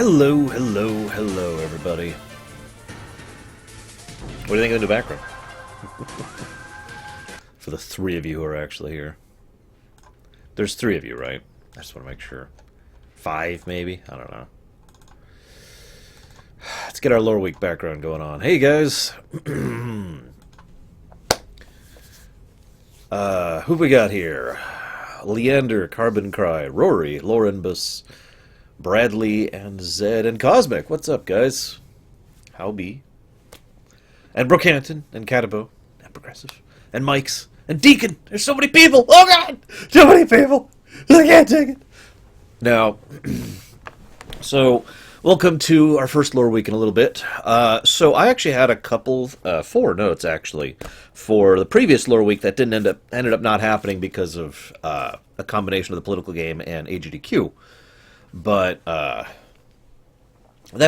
Hello, hello, hello, everybody. What do you think of the new background? For the three of you who are actually here. There's three of you, right? I just want to make sure. 5, maybe? I don't know. Let's get our Loreweek background going on. Hey, guys! Who we got here? Leander, Carbon Cry, Rory, Laurenbus, Bradley, and Zed, and Cosmic. What's up, guys? How be? and Brockhampton, and Catabo, and Progressive, and Mike's, and Deacon. There's so many people. Oh, God! So many people. I can't take it. Now, so, welcome to our first lore week in a little bit. So I actually had a couple, 4 notes, actually, for the previous lore week that ended up not happening because of a combination of the political game and AGDQ. But, that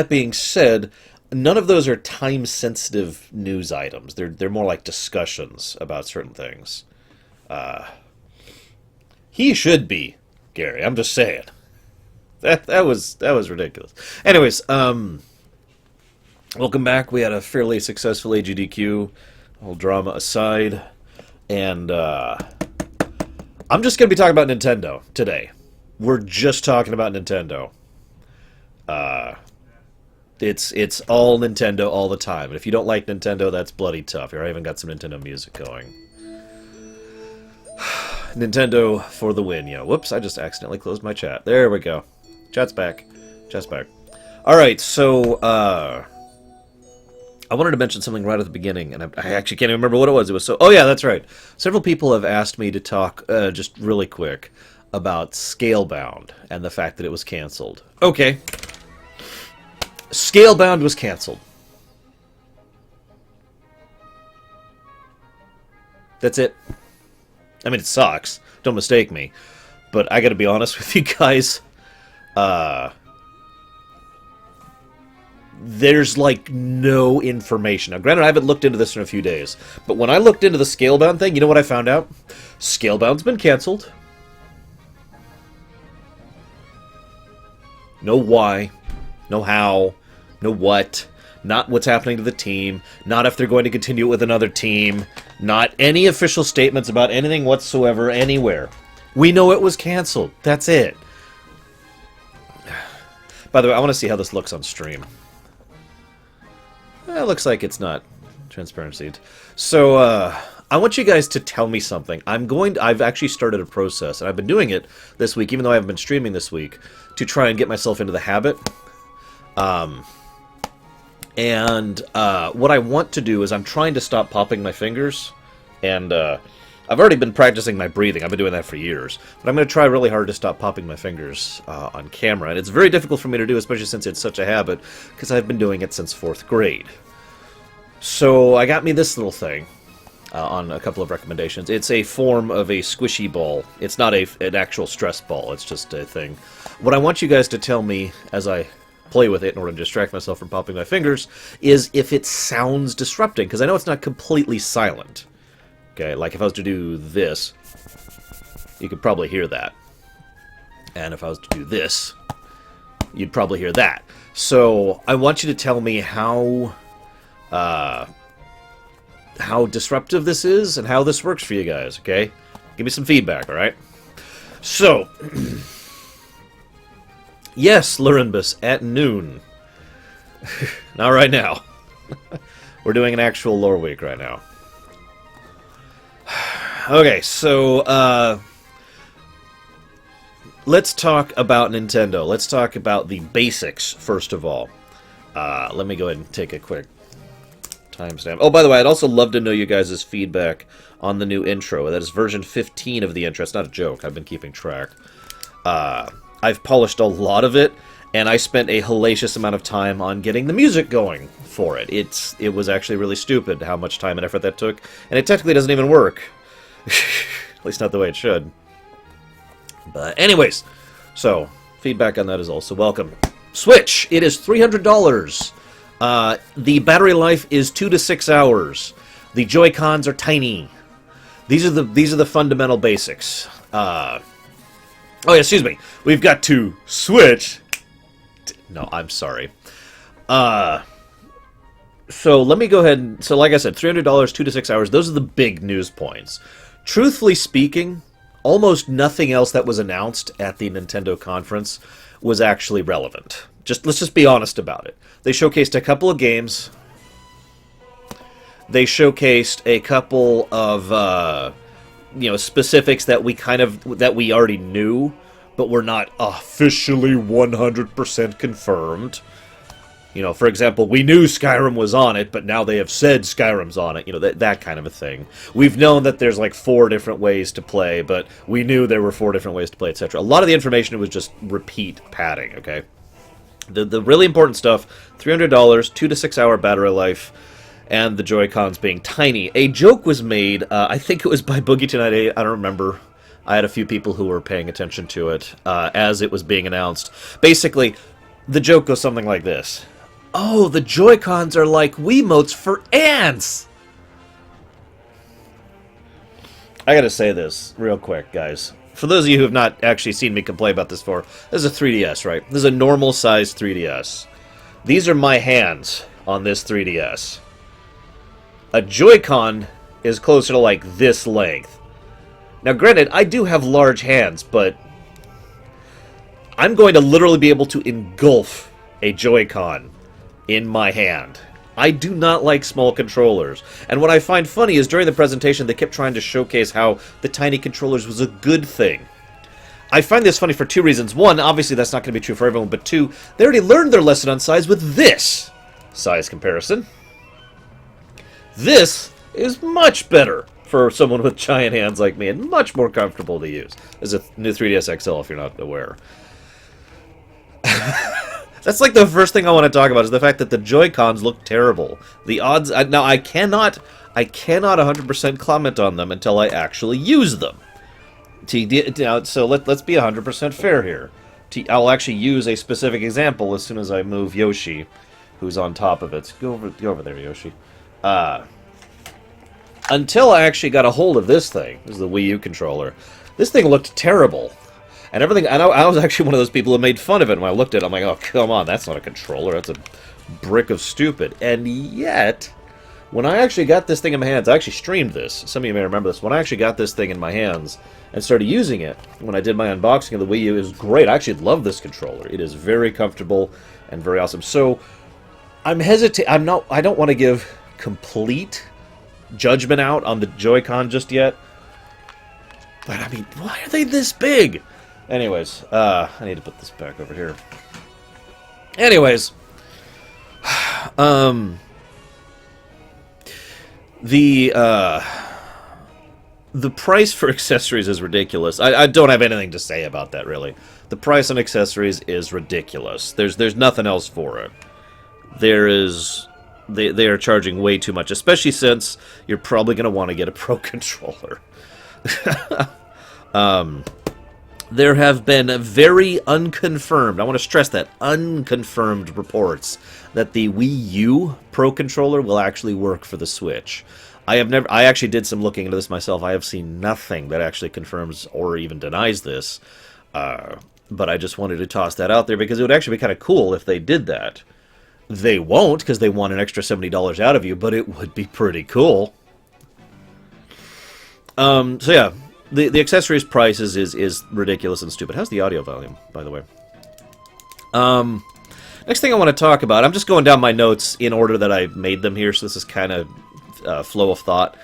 being said, none of those are time-sensitive news items. They're more like discussions about certain things. He should be, Gary. I'm just saying. That was ridiculous. Anyways, welcome back. We had a fairly successful AGDQ, all drama aside, and I'm just going to be talking about Nintendo today. We're just talking about Nintendo. It's all Nintendo all the time. And if you don't like Nintendo, that's bloody tough. Here, I even got some Nintendo music going. Nintendo for the win, yo. Whoops, I just accidentally closed my chat. There we go. Chat's back. Chat's back. Alright, so, I wanted to mention something right at the beginning, and I actually can't even remember what it was. It was so... Oh, yeah, that's right. Several people have asked me to talk, just really quick, about Scalebound and the fact that it was canceled. Okay. Scalebound was canceled. That's it. I mean, it sucks. Don't mistake me. But I gotta be honest with you guys. There's, like, no information. Now, granted, I haven't looked into this in a few days. But when I looked into the Scalebound thing, you know what I found out? Scalebound's been canceled. No why. No how. No what. Not what's happening to the team. Not if they're going to continue it with another team. Not any official statements about anything whatsoever anywhere. We know it was canceled. That's it. By the way, I want to see how this looks on stream. It looks like it's not transparency. So, I want you guys to tell me something. I've actually started a process, and I've been doing it this week, even though I haven't been streaming this week, to try and get myself into the habit. What I want to do is I'm trying to stop popping my fingers, and I've already been practicing my breathing. I've been doing that for years, but I'm going to try really hard to stop popping my fingers on camera, and it's very difficult for me to do, especially since it's such a habit, because I've been doing it since 4th grade. So I got me this little thing on a couple of recommendations. It's a form of a squishy ball. It's not an actual stress ball. It's just a thing. What I want you guys to tell me as I play with it in order to distract myself from popping my fingers is if it sounds disrupting, because I know it's not completely silent. Okay, like if I was to do this, you could probably hear that. And if I was to do this, you'd probably hear that. So I want you to tell me how disruptive this is and how this works for you guys, okay? Give me some feedback, alright? So, yes, Lurenbus, at noon. Not right now. We're doing an actual lore week right now. Okay, so, let's talk about Nintendo. Let's talk about the basics, first of all. Let me go ahead and take a quick timestamp. Oh, by the way, I'd also love to know you guys' feedback on the new intro. That is version 15 of the intro. It's not a joke. I've been keeping track. I've polished a lot of it, and I spent a hellacious amount of time on getting the music going for it. It was actually really stupid how much time and effort that took, and it technically doesn't even work. At least not the way it should. But anyways, so, feedback on that is also welcome. Switch! It is $300. The battery life is 2 to 6 hours. The Joy-Cons are tiny. These are the fundamental basics. Oh yeah, excuse me. We've got to switch. No, I'm sorry. So let me go ahead and... So like I said, $300, 2 to 6 hours. Those are the big news points. Truthfully speaking, almost nothing else that was announced at the Nintendo conference was actually relevant. Let's just be honest about it. They showcased a couple of games. They showcased a couple of specifics that we already knew, but were not officially 100% confirmed. You know, for example, we knew Skyrim was on it, but now they have said Skyrim's on it. You know, that kind of a thing. We've known that there's like 4 different ways to play, but we knew there were 4 different ways to play, etc. A lot of the information was just repeat padding, okay? The really important stuff, $300, 2 to 6 hour battery life, and the Joy-Cons being tiny. A joke was made, I think it was by Boogie Tonight 8, I don't remember. I had a few people who were paying attention to it as it was being announced. Basically, the joke goes something like this. Oh, the Joy-Cons are like Wiimotes for ants! I gotta say this real quick, guys. For those of you who have not actually seen me complain about this before, this is a 3DS, right? This is a normal-sized 3DS. These are my hands on this 3DS. A Joy-Con is closer to like this length. Now, granted, I do have large hands, but I'm going to literally be able to engulf a Joy-Con in my hand. I do not like small controllers. And what I find funny is during the presentation they kept trying to showcase how the tiny controllers was a good thing. I find this funny for 2 reasons. 1, obviously that's not going to be true for everyone, but 2, they already learned their lesson on size with this size comparison. This is much better for someone with giant hands like me and much more comfortable to use. This is a new 3DS XL if you're not aware. That's like the first thing I want to talk about is the fact that the Joy-Cons look terrible. The odds... Now, I cannot 100% comment on them until I actually use them. So let's be 100% fair here. I'll actually use a specific example as soon as I move Yoshi, who's on top of it. Go over there, Yoshi. Until I actually got a hold of this thing. This is the Wii U controller. This thing looked terrible. And everything, I was actually one of those people who made fun of it. And when I looked at it, I'm like, oh, come on, that's not a controller. That's a brick of stupid. And yet, when I actually got this thing in my hands, I actually streamed this. Some of you may remember this. When I actually got this thing in my hands and started using it, when I did my unboxing of the Wii U, it was great. I actually love this controller. It is very comfortable and very awesome. So, I don't want to give complete judgment out on the Joy-Con just yet. But, I mean, why are they this big? Anyways, I need to put this back over here. Anyways, the price for accessories is ridiculous. I don't have anything to say about that, really. The price on accessories is ridiculous. There's nothing else for it. They are charging way too much, especially since you're probably going to want to get a Pro Controller. There have been very unconfirmed, I want to stress that, unconfirmed reports that the Wii U Pro Controller will actually work for the Switch. I actually did some looking into this myself. I have seen nothing that actually confirms or even denies this. But I just wanted to toss that out there because it would actually be kind of cool if they did that. They won't because they want an extra $70 out of you, but it would be pretty cool. So yeah. The accessories prices is ridiculous and stupid. How's the audio volume, by the way? Next thing I want to talk about, I'm just going down my notes in order that I made them here, so this is kind of flow of thought.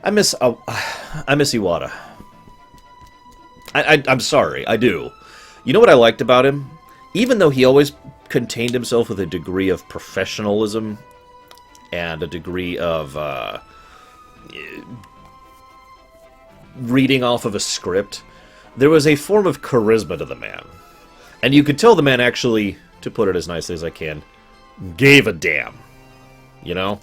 I miss Iwata. I'm sorry, I do. You know what I liked about him? Even though he always contained himself with a degree of professionalism and a degree of reading off of a script, there was a form of charisma to the man. And you could tell the man actually, to put it as nicely as I can, gave a damn. You know?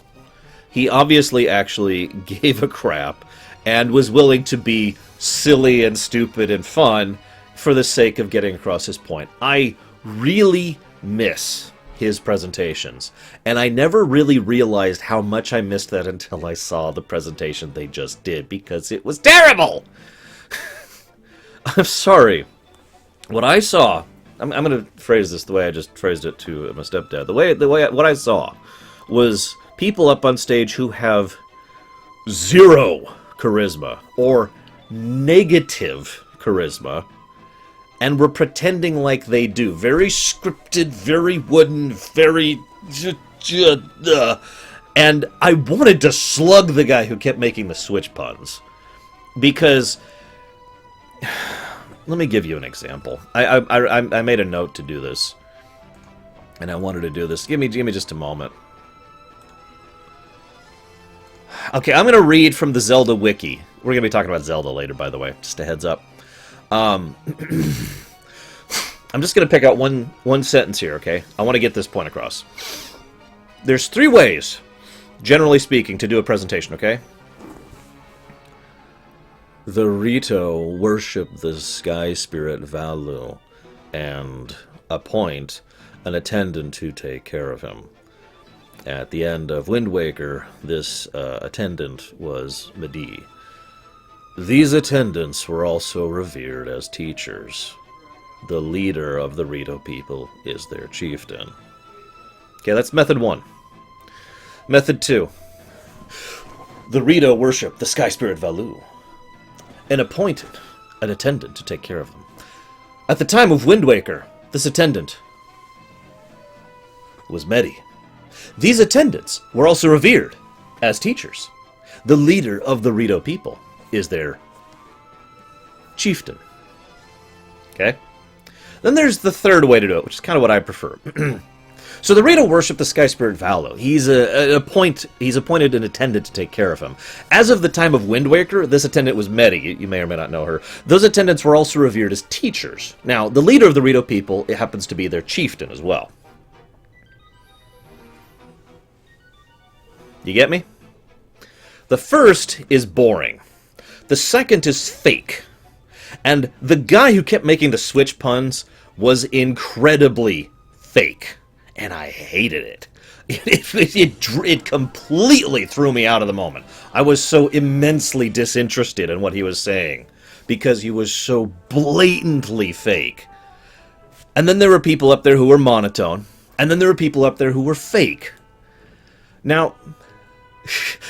He obviously actually gave a crap and was willing to be silly and stupid and fun for the sake of getting across his point. I really miss his presentations. And I never really realized how much I missed that until I saw the presentation they just did, because it was terrible! I'm sorry. What I saw... I'm going to phrase this the way I just phrased it to my stepdad. What I saw was people up on stage who have zero charisma, or negative charisma, and were pretending like they do. Very scripted, very wooden, very... And I wanted to slug the guy who kept making the Switch puns. Because... Let me give you an example. I made a note to do this. And I wanted to do this. Give me just a moment. Okay, I'm going to read from the Zelda wiki. We're going to be talking about Zelda later, by the way. Just a heads up. I'm just going to pick out one sentence here, okay? I want to get this point across. There's 3 ways, generally speaking, to do a presentation, okay? The Rito worship the sky spirit Valu and appoint an attendant to take care of him. At the end of Wind Waker, this attendant was Medivh. These attendants were also revered as teachers. The leader of the Rito people is their chieftain. Okay, that's method 1. Method 2. The Rito worship the sky spirit Valu and appointed an attendant to take care of them. At the time of Wind Waker, this attendant was Medivh. These attendants were also revered as teachers. The leader of the Rito people is their chieftain. Okay? Then there's the third way to do it, which is kind of what I prefer. So the Rito worship the sky spirit Valu. He's appointed an attendant to take care of him. As of the time of Wind Waker, this attendant was Medivh. You may or may not know her. Those attendants were also revered as teachers. Now, the leader of the Rito people, it happens to be their chieftain as well. You get me? The first is boring. The second is fake. And the guy who kept making the Switch puns was incredibly fake. And I hated it. It completely threw me out of the moment. I was so immensely disinterested in what he was saying. Because he was so blatantly fake. And then there were people up there who were monotone. And then there were people up there who were fake. Now...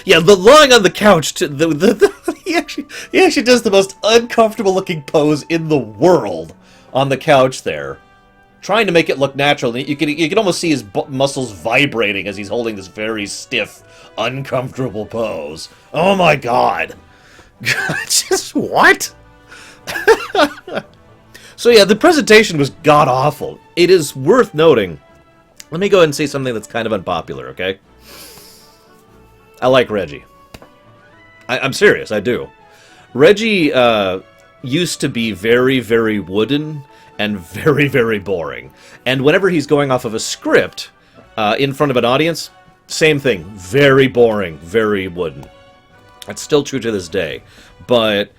yeah, the lying on the couch, he actually does the most uncomfortable looking pose in the world on the couch there, trying to make it look natural. You can almost see his muscles vibrating as he's holding this very stiff, uncomfortable pose. Oh my god. Just what? So yeah, the presentation was god-awful. It is worth noting. Let me go ahead and say something that's kind of unpopular, okay? I like Reggie. I'm serious, I do. Reggie used to be very, very wooden and very, very boring. And whenever he's going off of a script in front of an audience, same thing. Very boring, very wooden. That's still true to this day. But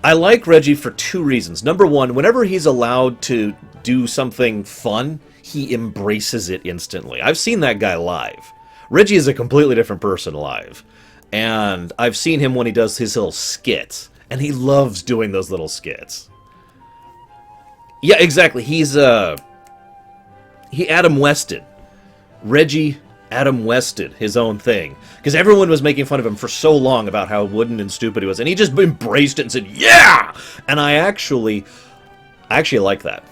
I like Reggie for 2 reasons. Number 1, whenever he's allowed to do something fun, he embraces it instantly. I've seen that guy live. Reggie is a completely different person live. And I've seen him when he does his little skits. And he loves doing those little skits. Yeah, exactly. He Adam Wested. Reggie Adam Wested his own thing. Because everyone was making fun of him for so long about how wooden and stupid he was. And he just embraced it and said, yeah! And I actually like that.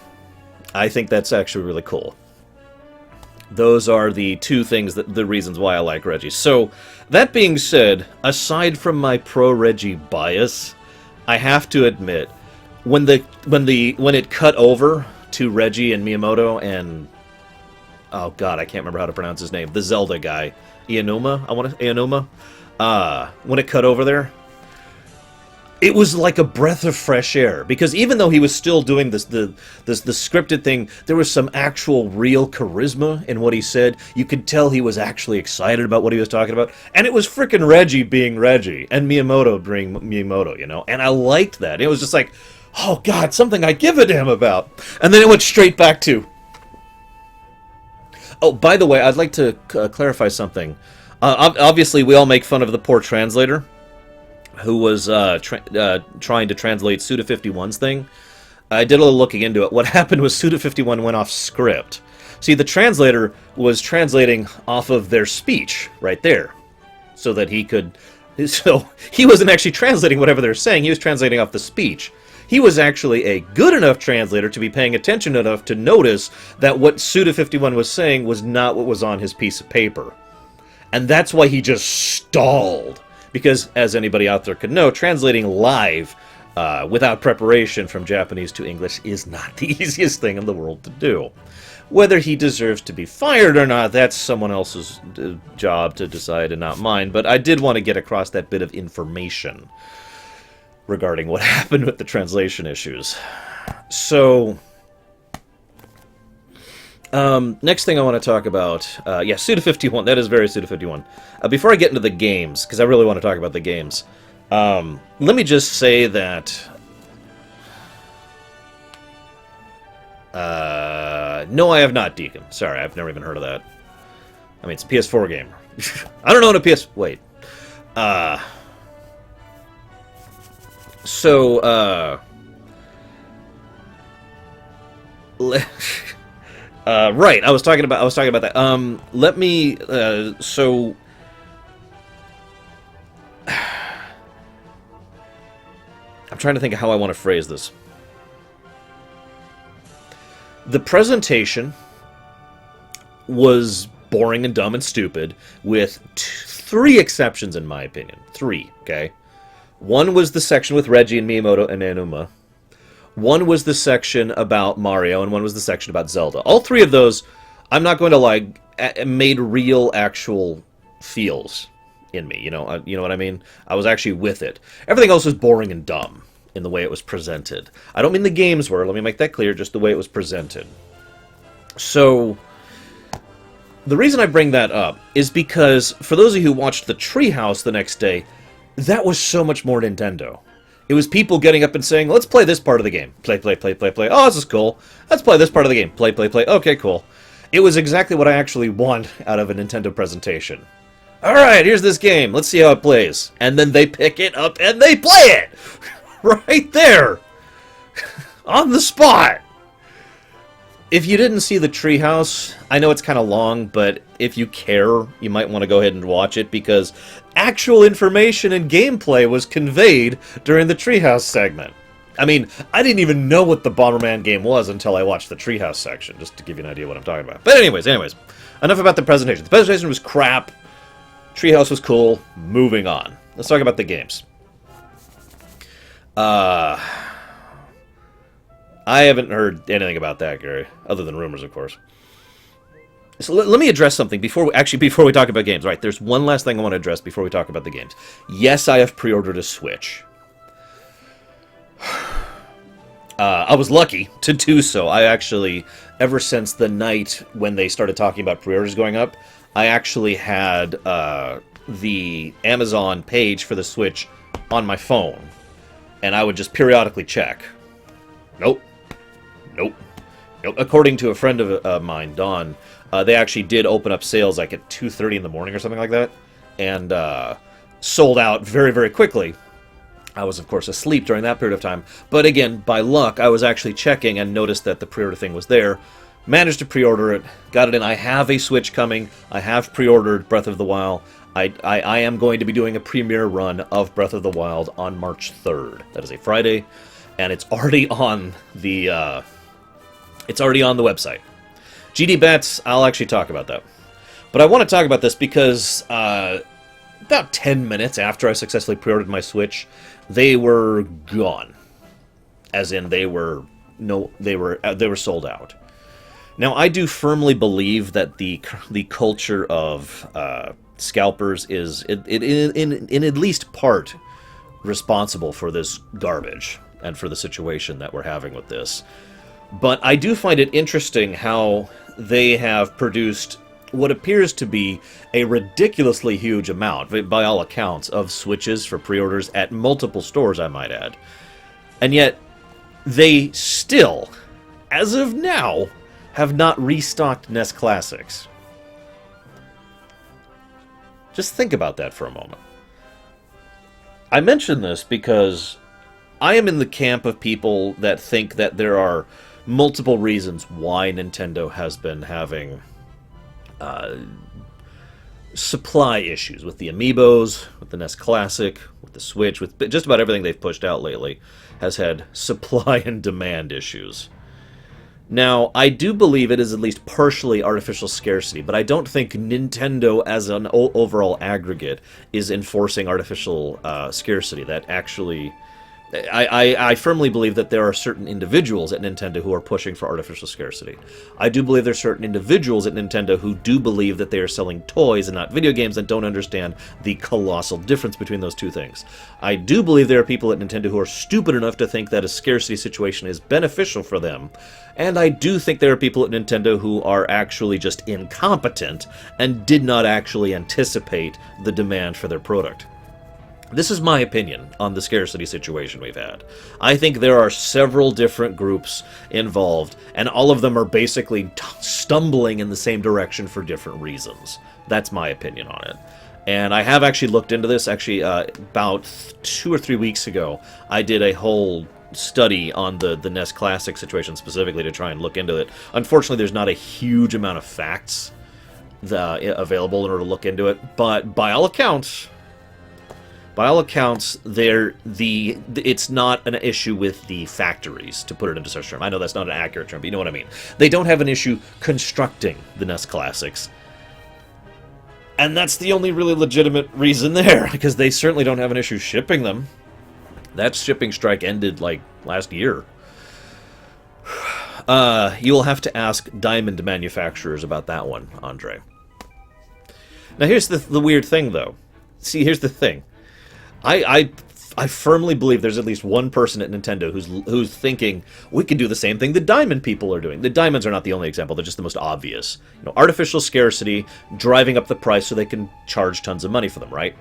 I think that's actually really cool. Those are the 2 things, the reasons why I like Reggie. So, that being said, aside from my pro-Reggie bias, I have to admit, when it cut over to Reggie and Miyamoto and... oh god, I can't remember how to pronounce his name. The Zelda guy. Aonuma? When it cut over there, it was like a breath of fresh air, because even though he was still doing the scripted thing, there was some actual real charisma in what he said. You could tell he was actually excited about what he was talking about, and it was frickin' Reggie being Reggie, and Miyamoto being Miyamoto, you know? And I liked that. It was just like, oh god, something I give a damn about. And then it went straight back to... oh, by the way, I'd like to clarify something. Obviously, we all make fun of the poor translator who was trying to translate Suda51's thing. I did a little looking into it. What happened was Suda51 went off script. See, the translator was translating off of their speech right there, so that he could... so he wasn't actually translating whatever they're saying, he was translating off the speech. He was actually a good enough translator to be paying attention enough to notice that what Suda51 was saying was not what was on his piece of paper. And that's why he just stalled. Because, as anybody out there could know, translating live without preparation from Japanese to English is not the easiest thing in the world to do. Whether he deserves to be fired or not, that's someone else's job to decide and not mine. But I did want to get across that bit of information regarding what happened with the translation issues. So, next thing I want to talk about, Suda51, that is very Suda51. Before I get into the games, because I really want to talk about the games, let me just say that, no, I have not, Deacon. Sorry, I've never even heard of that. I mean, it's a PS4 game. I don't know what a PS... Wait. Right, I was talking about that. Let me, so... I'm trying to think of how I want to phrase this. The presentation was boring and dumb and stupid, with three exceptions, in my opinion. Three, okay? One was the section with Reggie and Miyamoto and Enuma. One was the section about Mario, and one was the section about Zelda. All three of those, I'm not going to lie, made real, actual feels in me. You know what I mean? I was actually with it. Everything else was boring and dumb in the way it was presented. I don't mean the games were, let me make that clear, just the way it was presented. So, the reason I bring that up is because, for those of you who watched the Treehouse the next day, that was so much more Nintendo. It was people getting up and saying, let's play this part of the game. Play, play, play, play, play. Oh, this is cool. Let's play this part of the game. Play, play, play. Okay, cool. It was exactly what I actually want out of a Nintendo presentation. Alright, here's this game. Let's see how it plays. And then they pick it up and they play it! Right there! On the spot! If you didn't see the Treehouse, I know it's kind of long, but if you care, you might want to go ahead and watch it, because actual information and gameplay was conveyed during the Treehouse segment. I mean, I didn't even know what the Bomberman game was until I watched the Treehouse section, just to give you an idea of what I'm talking about. But anyways, enough about the presentation. The presentation was crap. Treehouse was cool. Moving on. Let's talk about the games. I haven't heard anything about that, Gary, other than rumors, of course. So let me address something before we talk about games. Right, there's one last thing I want to address before we talk about the games. Yes, I have pre-ordered a Switch. I was lucky to do so. I actually, ever since the night when they started talking about pre-orders going up, I actually had the Amazon page for the Switch on my phone, and I would just periodically check. Nope. According to a friend of mine, Dawn, they actually did open up sales like at 2:30 in the morning or something like that, and sold out very, very quickly. I was, of course, asleep during that period of time. But again, by luck, I was actually checking and noticed that the pre-order thing was there. Managed to pre-order it, got it in. I have a Switch coming. I have pre-ordered Breath of the Wild. I am going to be doing a premiere run of Breath of the Wild on March 3rd. That is a Friday, and it's already on the website. GD Bets, I'll actually talk about that. But I want to talk about this because about 10 minutes after I successfully pre-ordered my Switch, they were gone. As in, they were sold out. Now, I do firmly believe that the culture of scalpers is in at least part responsible for this garbage and for the situation that we're having with this. But I do find it interesting how they have produced what appears to be a ridiculously huge amount, by all accounts, of Switches for pre-orders at multiple stores, I might add. And yet, they still, as of now, have not restocked NES Classics. Just think about that for a moment. I mention this because I am in the camp of people that think that there are multiple reasons why Nintendo has been having supply issues with the Amiibos, with the NES Classic, with the Switch, with just about everything they've pushed out lately has had supply and demand issues. Now, I do believe it is at least partially artificial scarcity, but I don't think Nintendo as an overall aggregate is enforcing artificial scarcity. That actually I firmly believe that there are certain individuals at Nintendo who are pushing for artificial scarcity. I do believe there are certain individuals at Nintendo who do believe that they are selling toys and not video games and don't understand the colossal difference between those two things. I do believe there are people at Nintendo who are stupid enough to think that a scarcity situation is beneficial for them. And I do think there are people at Nintendo who are actually just incompetent and did not actually anticipate the demand for their product. This is my opinion on the scarcity situation we've had. I think there are several different groups involved, and all of them are basically stumbling in the same direction for different reasons. That's my opinion on it. And I have actually looked into this. Actually, about 2 or 3 weeks ago, I did a whole study on the NES Classic situation specifically to try and look into it. Unfortunately, there's not a huge amount of facts available in order to look into it, but by all accounts, it's not an issue with the factories, to put it into such a term. I know that's not an accurate term, but you know what I mean. They don't have an issue constructing the NES Classics. And that's the only really legitimate reason there, because they certainly don't have an issue shipping them. That shipping strike ended, like, last year. You will have to ask diamond manufacturers about that one, Andre. Now, here's the weird thing, though. See, here's the thing. I firmly believe there's at least one person at Nintendo who's thinking we can do the same thing the diamond people are doing. The diamonds are not the only example; they're just the most obvious. You know, artificial scarcity, driving up the price so they can charge tons of money for them, right?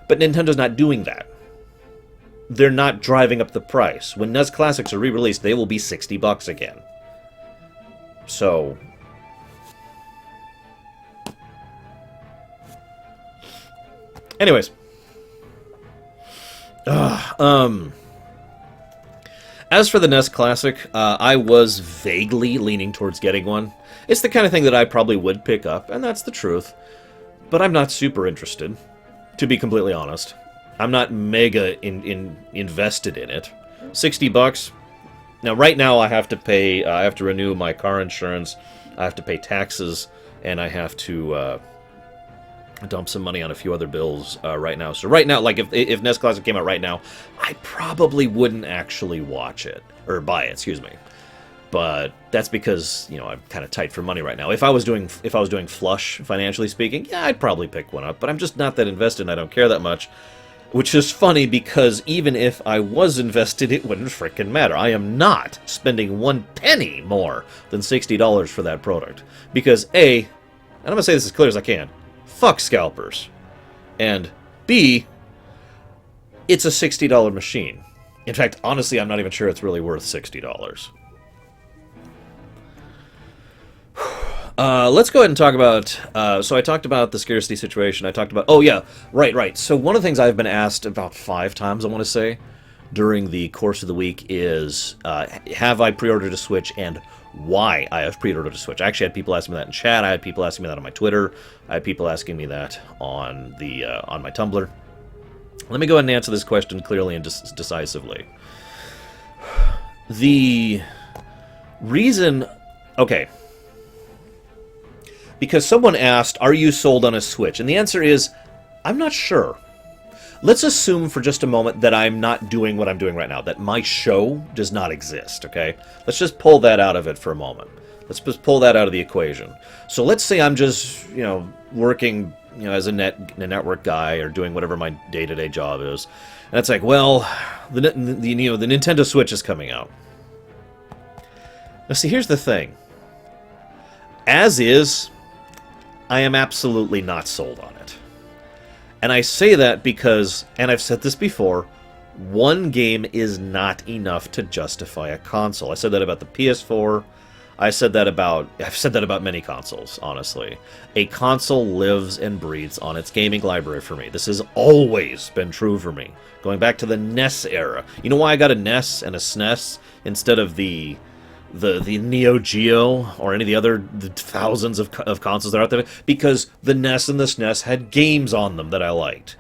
But Nintendo's not doing that. They're not driving up the price. When NES Classics are re-released, they will be $60 again. So, anyways. As for the NES Classic, I was vaguely leaning towards getting one. It's the kind of thing that I probably would pick up, and that's the truth. But I'm not super interested, to be completely honest. I'm not mega invested in it. $60. Now, right now, I have to pay. I have to renew my car insurance. I have to pay taxes, and I have to dump some money on a few other bills right now. So right now, like if NES Classic came out right now, I probably wouldn't actually watch it or buy it. Excuse me. But that's because, you know, I'm kind of tight for money right now. If I was doing flush financially speaking, yeah, I'd probably pick one up. But I'm just not that invested, and I don't care that much. Which is funny because even if I was invested, it wouldn't frickin' matter. I am not spending 1 penny more than $60 for that product. Because A, and I'm going to say this as clear as I can, fuck scalpers. And B, it's a $60 machine. In fact, honestly, I'm not even sure it's really worth $60. Let's go ahead and talk about, so I talked about the scarcity situation, I talked about, oh yeah, right. So one of the things I've been asked about 5 times, I want to say, during the course of the week is, have I pre-ordered a Switch and why I have pre-ordered a Switch. I actually had people asking me that in chat, I had people asking me that on my Twitter, I had people asking me that on my Tumblr. Let me go ahead and answer this question clearly and decisively. The reason, okay, because someone asked, are you sold on a Switch? And the answer is, I'm not sure. Let's assume for just a moment that I'm not doing what I'm doing right now, that my show does not exist, okay? Let's just pull that out of it for a moment. Let's just pull that out of the equation. So let's say I'm just, you know, working, you know, as a network guy or doing whatever my day-to-day job is. And it's like, well, the Nintendo Switch is coming out. Now see, here's the thing. As is, I am absolutely not sold on it. And I say that because, and I've said this before, one game is not enough to justify a console. I said that about the PS4. I've said that about many consoles, honestly. A console lives and breathes on its gaming library for me. This has always been true for me. Going back to the NES era. You know why I got a NES and a SNES instead of the Neo Geo or any of the other thousands of consoles that are out there? Because the NES and the SNES had games on them that I liked.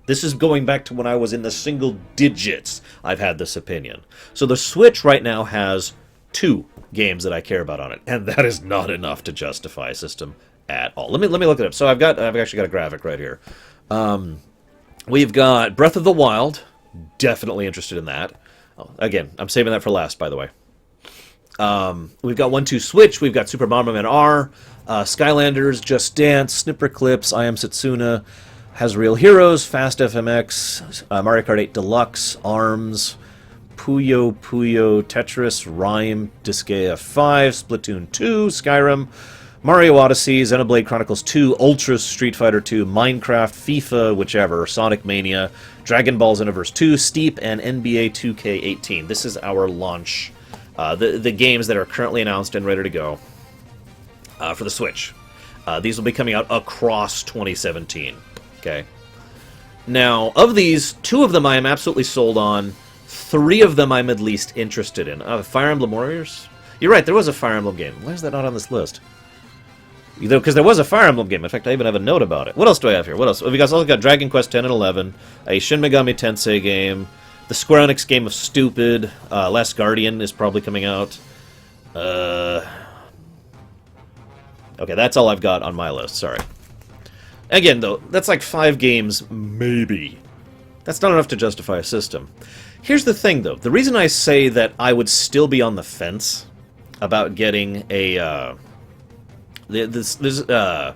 This is going back to when I was in the single digits. I've had this opinion. So the Switch right now has 2 games that I care about on it, and that is not enough to justify a system at all. Let me look it up. So I've actually got a graphic right here. We've got Breath of the Wild, definitely interested in that. Oh, again, I'm saving that for last, by the way. We've got 1-2 Switch, we've got Super Bomberman R, Skylanders, Just Dance, Snipper Clips, I Am Setsuna, Has Real Heroes, Fast FMX, Mario Kart 8 Deluxe, ARMS, Puyo Puyo, Tetris, Rhyme, Disgaea 5, Splatoon 2, Skyrim, Mario Odyssey, Xenoblade Chronicles 2, Ultra Street Fighter 2, Minecraft, FIFA, whichever, Sonic Mania, Dragon Ball Xenoverse 2, Steep, and NBA 2K18. This is our launch. The games that are currently announced and ready to go for the Switch. These will be coming out across 2017. Okay. Now, of these, 2 of them I am absolutely sold on. 3 of them I'm at least interested in. Fire Emblem Warriors? You're right, there was a Fire Emblem game. Why is that not on this list? Because there was a Fire Emblem game. In fact, I even have a note about it. What else do I have here? What else? We also got Dragon Quest 10 and 11, a Shin Megami Tensei game, the Square Enix game of Stupid, Last Guardian is probably coming out. Okay, that's all I've got on my list, sorry. Again, though, that's like 5 games, maybe. That's not enough to justify a system. Here's the thing, though. The reason I say that I would still be on the fence about getting a... the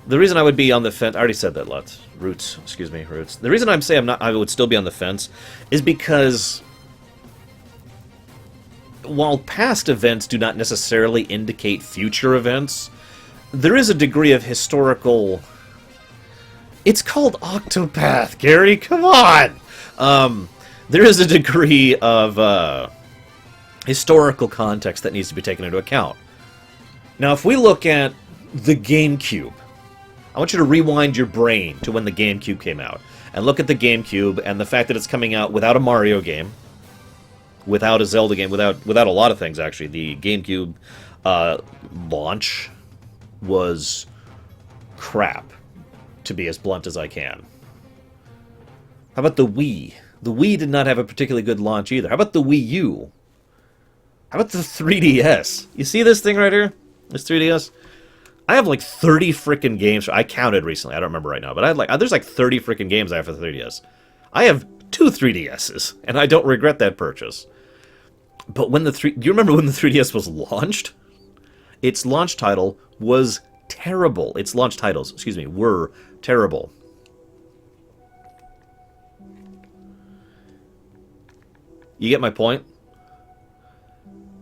reason I would be on the fence... I already said that, lots. Roots. The reason I'm saying I would still be on the fence is because while past events do not necessarily indicate future events, there is a degree of historical... It's called Octopath, Gary, come on! There is a degree of historical context that needs to be taken into account. Now, if we look at the GameCube, I want you to rewind your brain to when the GameCube came out, and look at the GameCube and the fact that it's coming out without a Mario game, without a Zelda game, without a lot of things, actually. The GameCube launch was crap, to be as blunt as I can. How about the Wii? The Wii did not have a particularly good launch either. How about the Wii U? How about the 3DS? You see this thing right here? This 3DS? I have like 30 frickin' games. I counted recently. I don't remember right now, but I had there's like 30 frickin' games I have for the 3DS. I have 2 3DSs, and I don't regret that purchase. But when do you remember when the 3DS was launched? Its launch title was terrible. Its launch titles, excuse me, were terrible. You get my point?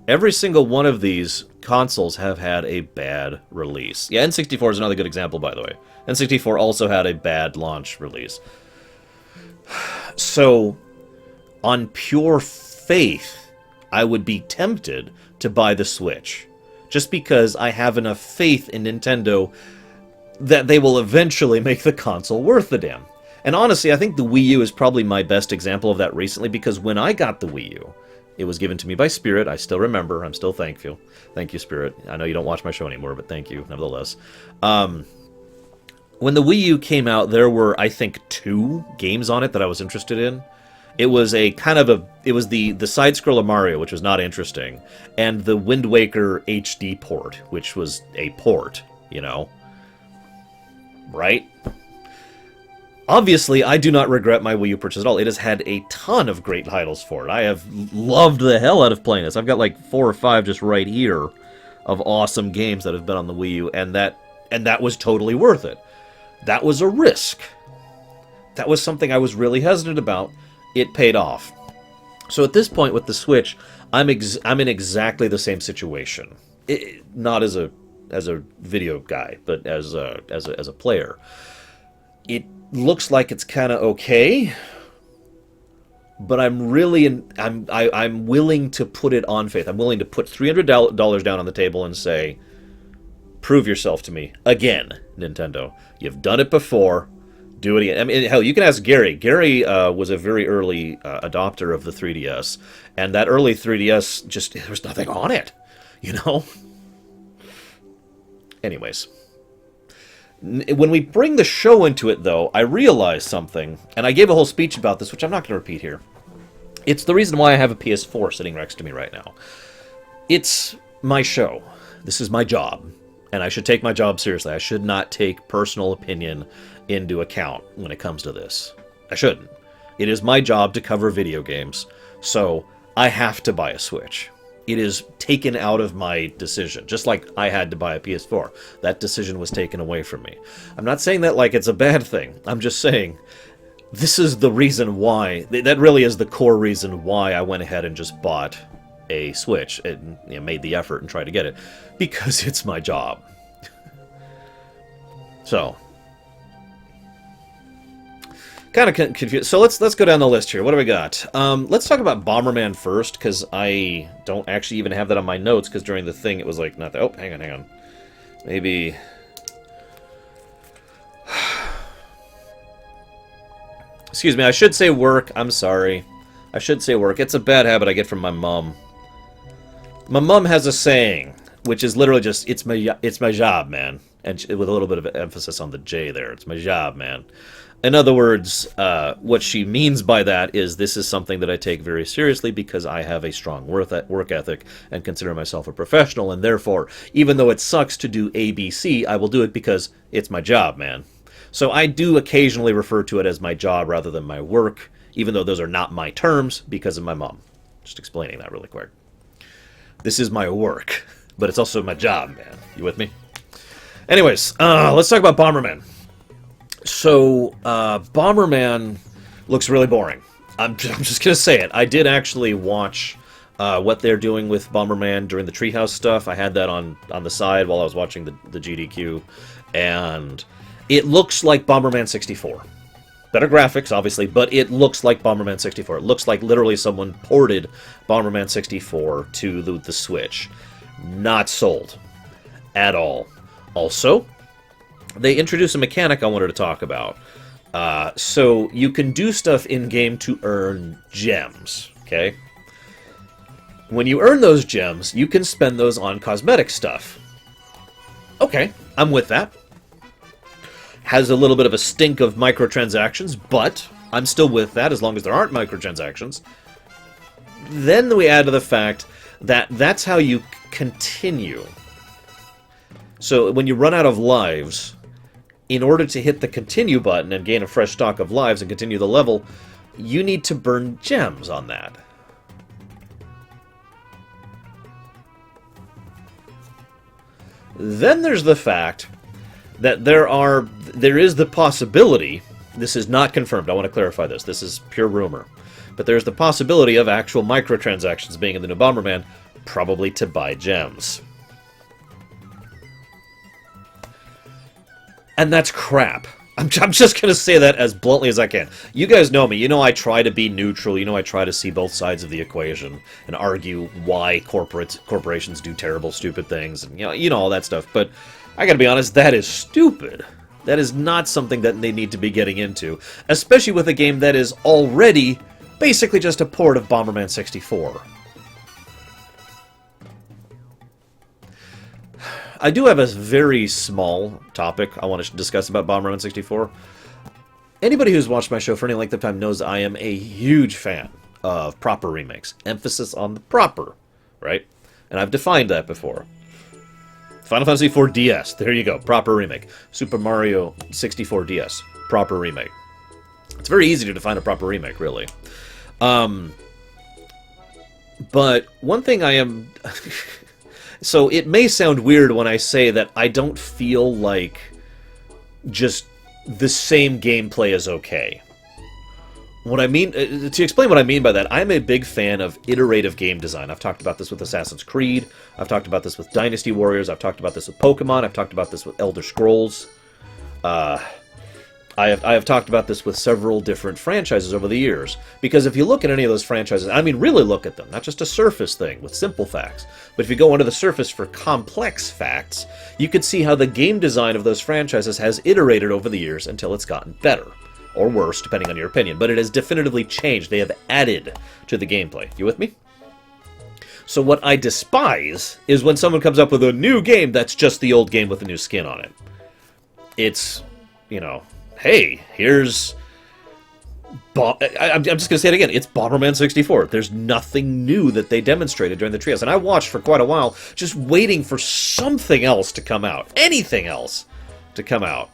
Every single one of these consoles have had a bad release. Yeah, N64 is another good example, by the way. N64 also had a bad launch release. So, on pure faith, I would be tempted to buy the Switch. Just because I have enough faith in Nintendo that they will eventually make the console worth the damn. And honestly, I think the Wii U is probably my best example of that recently, because when I got the Wii U, it was given to me by Spirit. I still remember. I'm still thankful. Thank you, Spirit. I know you don't watch my show anymore, but thank you, nevertheless. When the Wii U came out, there were, I think, 2 games on it that I was interested in. It was a kind of a... It was the side-scroller Mario, which was not interesting, and the Wind Waker HD port, which was a port, you know? Right? Obviously, I do not regret my Wii U purchase at all. It has had a ton of great titles for it. I have loved the hell out of playing this. I've got like 4 or 5 just right here of awesome games that have been on the Wii U, and that was totally worth it. That was a risk. That was something I was really hesitant about. It paid off. So at this point with the Switch, I'm in exactly the same situation. Not as a video guy, but as a player. It looks like it's kind of okay, but I'm willing to put it on faith. I'm willing to put $300 down on the table and say, prove yourself to me again, Nintendo. You've done it before. Do it again. I mean, hell, you can ask Gary. Gary was a very early adopter of the 3DS, and that early 3DS just there was nothing on it, you know. Anyways. When we bring the show into it, though, I realized something, and I gave a whole speech about this, which I'm not going to repeat here. It's the reason why I have a PS4 sitting next to me right now. It's my show. This is my job, and I should take my job seriously. I should not take personal opinion into account when it comes to this. I shouldn't. It is my job to cover video games, so I have to buy a Switch. It is taken out of my decision, just like I had to buy a PS4. That decision was taken away from me. I'm not saying that like it's a bad thing. I'm just saying this is the reason why, that really is the core reason why I went ahead and just bought a Switch and made the effort and tried to get it, because it's my job. So, kind of confused. So let's go down the list here. What do we got? Let's talk about Bomberman first, because I don't actually even have that on my notes, because during the thing it was like, not that. Oh, hang on. Maybe. Excuse me, I should say work. I'm sorry. I should say work. It's a bad habit I get from my mom. My mom has a saying, which is literally just, it's my job, man. And with a little bit of emphasis on the J there. It's my job, man. In other words, what she means by that is this is something that I take very seriously because I have a strong work ethic and consider myself a professional, and therefore, even though it sucks to do ABC, I will do it because it's my job, man. So I do occasionally refer to it as my job rather than my work, even though those are not my terms because of my mom. Just explaining that really quick. This is my work, but it's also my job, man. You with me? Anyways, let's talk about Bomberman. So, Bomberman looks really boring. I'm just going to say it. I did actually watch what they're doing with Bomberman during the Treehouse stuff. I had that on the side while I was watching the GDQ, and it looks like Bomberman 64. Better graphics, obviously, but it looks like Bomberman 64. It looks like literally someone ported Bomberman 64 to the Switch. Not sold. At all. Also, they introduced a mechanic I wanted to talk about. So you can do stuff in-game to earn gems, okay? When you earn those gems, you can spend those on cosmetic stuff. Okay, I'm with that. Has a little bit of a stink of microtransactions, but I'm still with that as long as there aren't microtransactions. Then we add to the fact that that's how you continue. So when you run out of lives, in order to hit the continue button and gain a fresh stock of lives and continue the level, you need to burn gems on that. Then there's the fact that there is the possibility, this is not confirmed, I want to clarify this is pure rumor, but there's the possibility of actual microtransactions being in the new Bomberman, probably to buy gems. And that's crap. I'm just going to say that as bluntly as I can. You guys know me. You know I try to be neutral. You know I try to see both sides of the equation and argue why corporations do terrible, stupid things, and you know all that stuff. But I got to be honest, that is stupid. That is not something that they need to be getting into, especially with a game that is already basically just a port of Bomberman 64. I do have a very small topic I want to discuss about Bomberman 64. Anybody who's watched my show for any length of time knows I am a huge fan of proper remakes. Emphasis on the proper, right? And I've defined that before. Final Fantasy IV DS, there you go, proper remake. Super Mario 64 DS, proper remake. It's very easy to define a proper remake, really. But one thing I am... So it may sound weird when I say that I don't feel like just the same gameplay is okay. What I mean, to explain what I mean by that, I'm a big fan of iterative game design. I've talked about this with Assassin's Creed, I've talked about this with Dynasty Warriors, I've talked about this with Pokemon, I've talked about this with Elder Scrolls. I have talked about this with several different franchises over the years. Because if you look at any of those franchises, I mean really look at them, not just a surface thing with simple facts, but if you go under the surface for complex facts, you could see how the game design of those franchises has iterated over the years until it's gotten better. Or worse, depending on your opinion. But it has definitively changed. They have added to the gameplay. You with me? So what I despise is when someone comes up with a new game that's just the old game with a new skin on it. It's, you know, hey, here's... I'm just going to say it again. It's Bomberman 64. There's nothing new that they demonstrated during the Treehouse. And I watched for quite a while just waiting for something else to come out. Anything else to come out.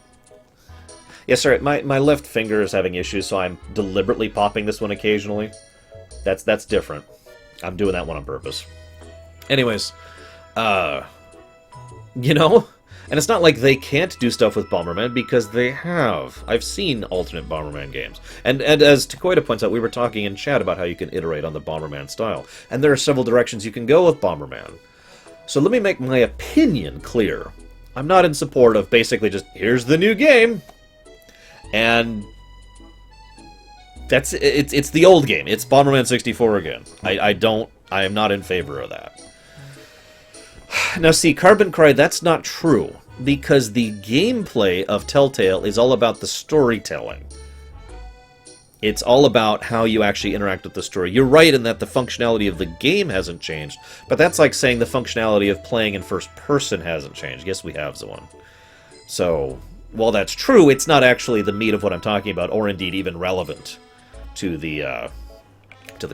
Yeah, sorry, my left finger is having issues, so I'm deliberately popping this one occasionally. That's different. I'm doing that one on purpose. Anyways, you know? And it's not like they can't do stuff with Bomberman, because they have. I've seen alternate Bomberman games. And as Takoida points out, we were talking in chat about how you can iterate on the Bomberman style. And there are several directions you can go with Bomberman. So let me make my opinion clear. I'm not in support of basically just, here's the new game, and it's the old game. It's Bomberman 64 again. I am not in favor of that. Now see, Carbon Cry, that's not true, because the gameplay of Telltale is all about the storytelling. It's all about how you actually interact with the story. You're right in that the functionality of the game hasn't changed, but that's like saying the functionality of playing in first person hasn't changed. Yes, we have one. So, while that's true, it's not actually the meat of what I'm talking about, or indeed even relevant to the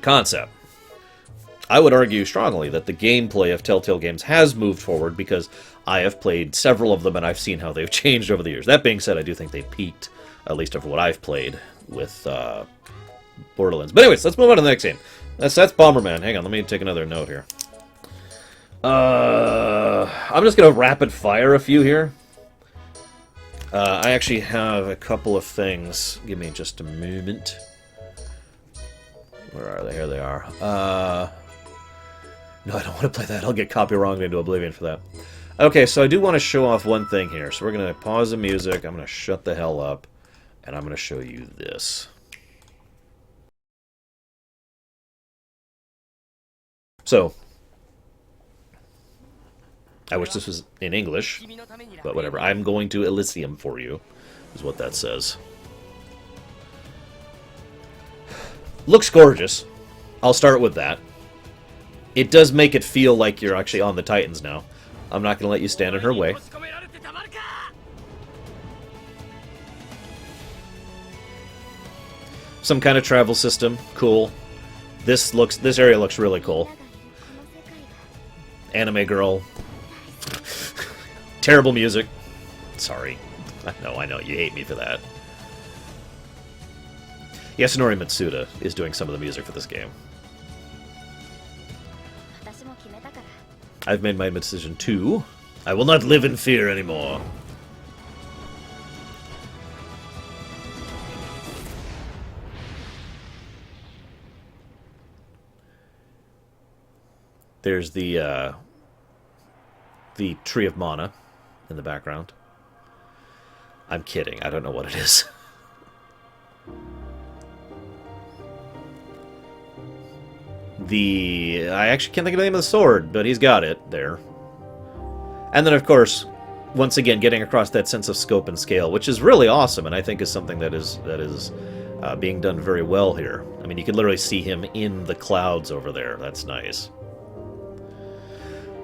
concept. I would argue strongly that the gameplay of Telltale games has moved forward, because I have played several of them and I've seen how they've changed over the years. That being said, I do think they peaked, at least over what I've played, with Borderlands. But anyways, let's move on to the next game. That's Bomberman. Hang on, let me take another note here. I'm just going to rapid fire a few here. I actually have a couple of things. Give me just a moment. Where are they? Here they are. No, I don't want to play that. I'll get copywronged into oblivion for that. Okay, so I do want to show off one thing here. So we're going to pause the music. I'm going to shut the hell up. And I'm going to show you this. So, I wish this was in English, but whatever. I'm going to Elysium for you, is what that says. Looks gorgeous. I'll start with that. It does make it feel like you're actually on the Titans now. I'm not going to let you stand in her way. Some kind of travel system. Cool. This area looks really cool. Anime girl. Terrible music. Sorry. I know, you hate me for that. Yasunori Mitsuda is doing some of the music for this game. I've made my decision too. I will not live in fear anymore. There's the Tree of Mana in the background. I'm kidding. I don't know what it is. I actually can't think of the name of the sword, but he's got it there. And then, of course, once again, getting across that sense of scope and scale, which is really awesome, and I think is something that is being done very well here. I mean, you can literally see him in the clouds over there. That's nice.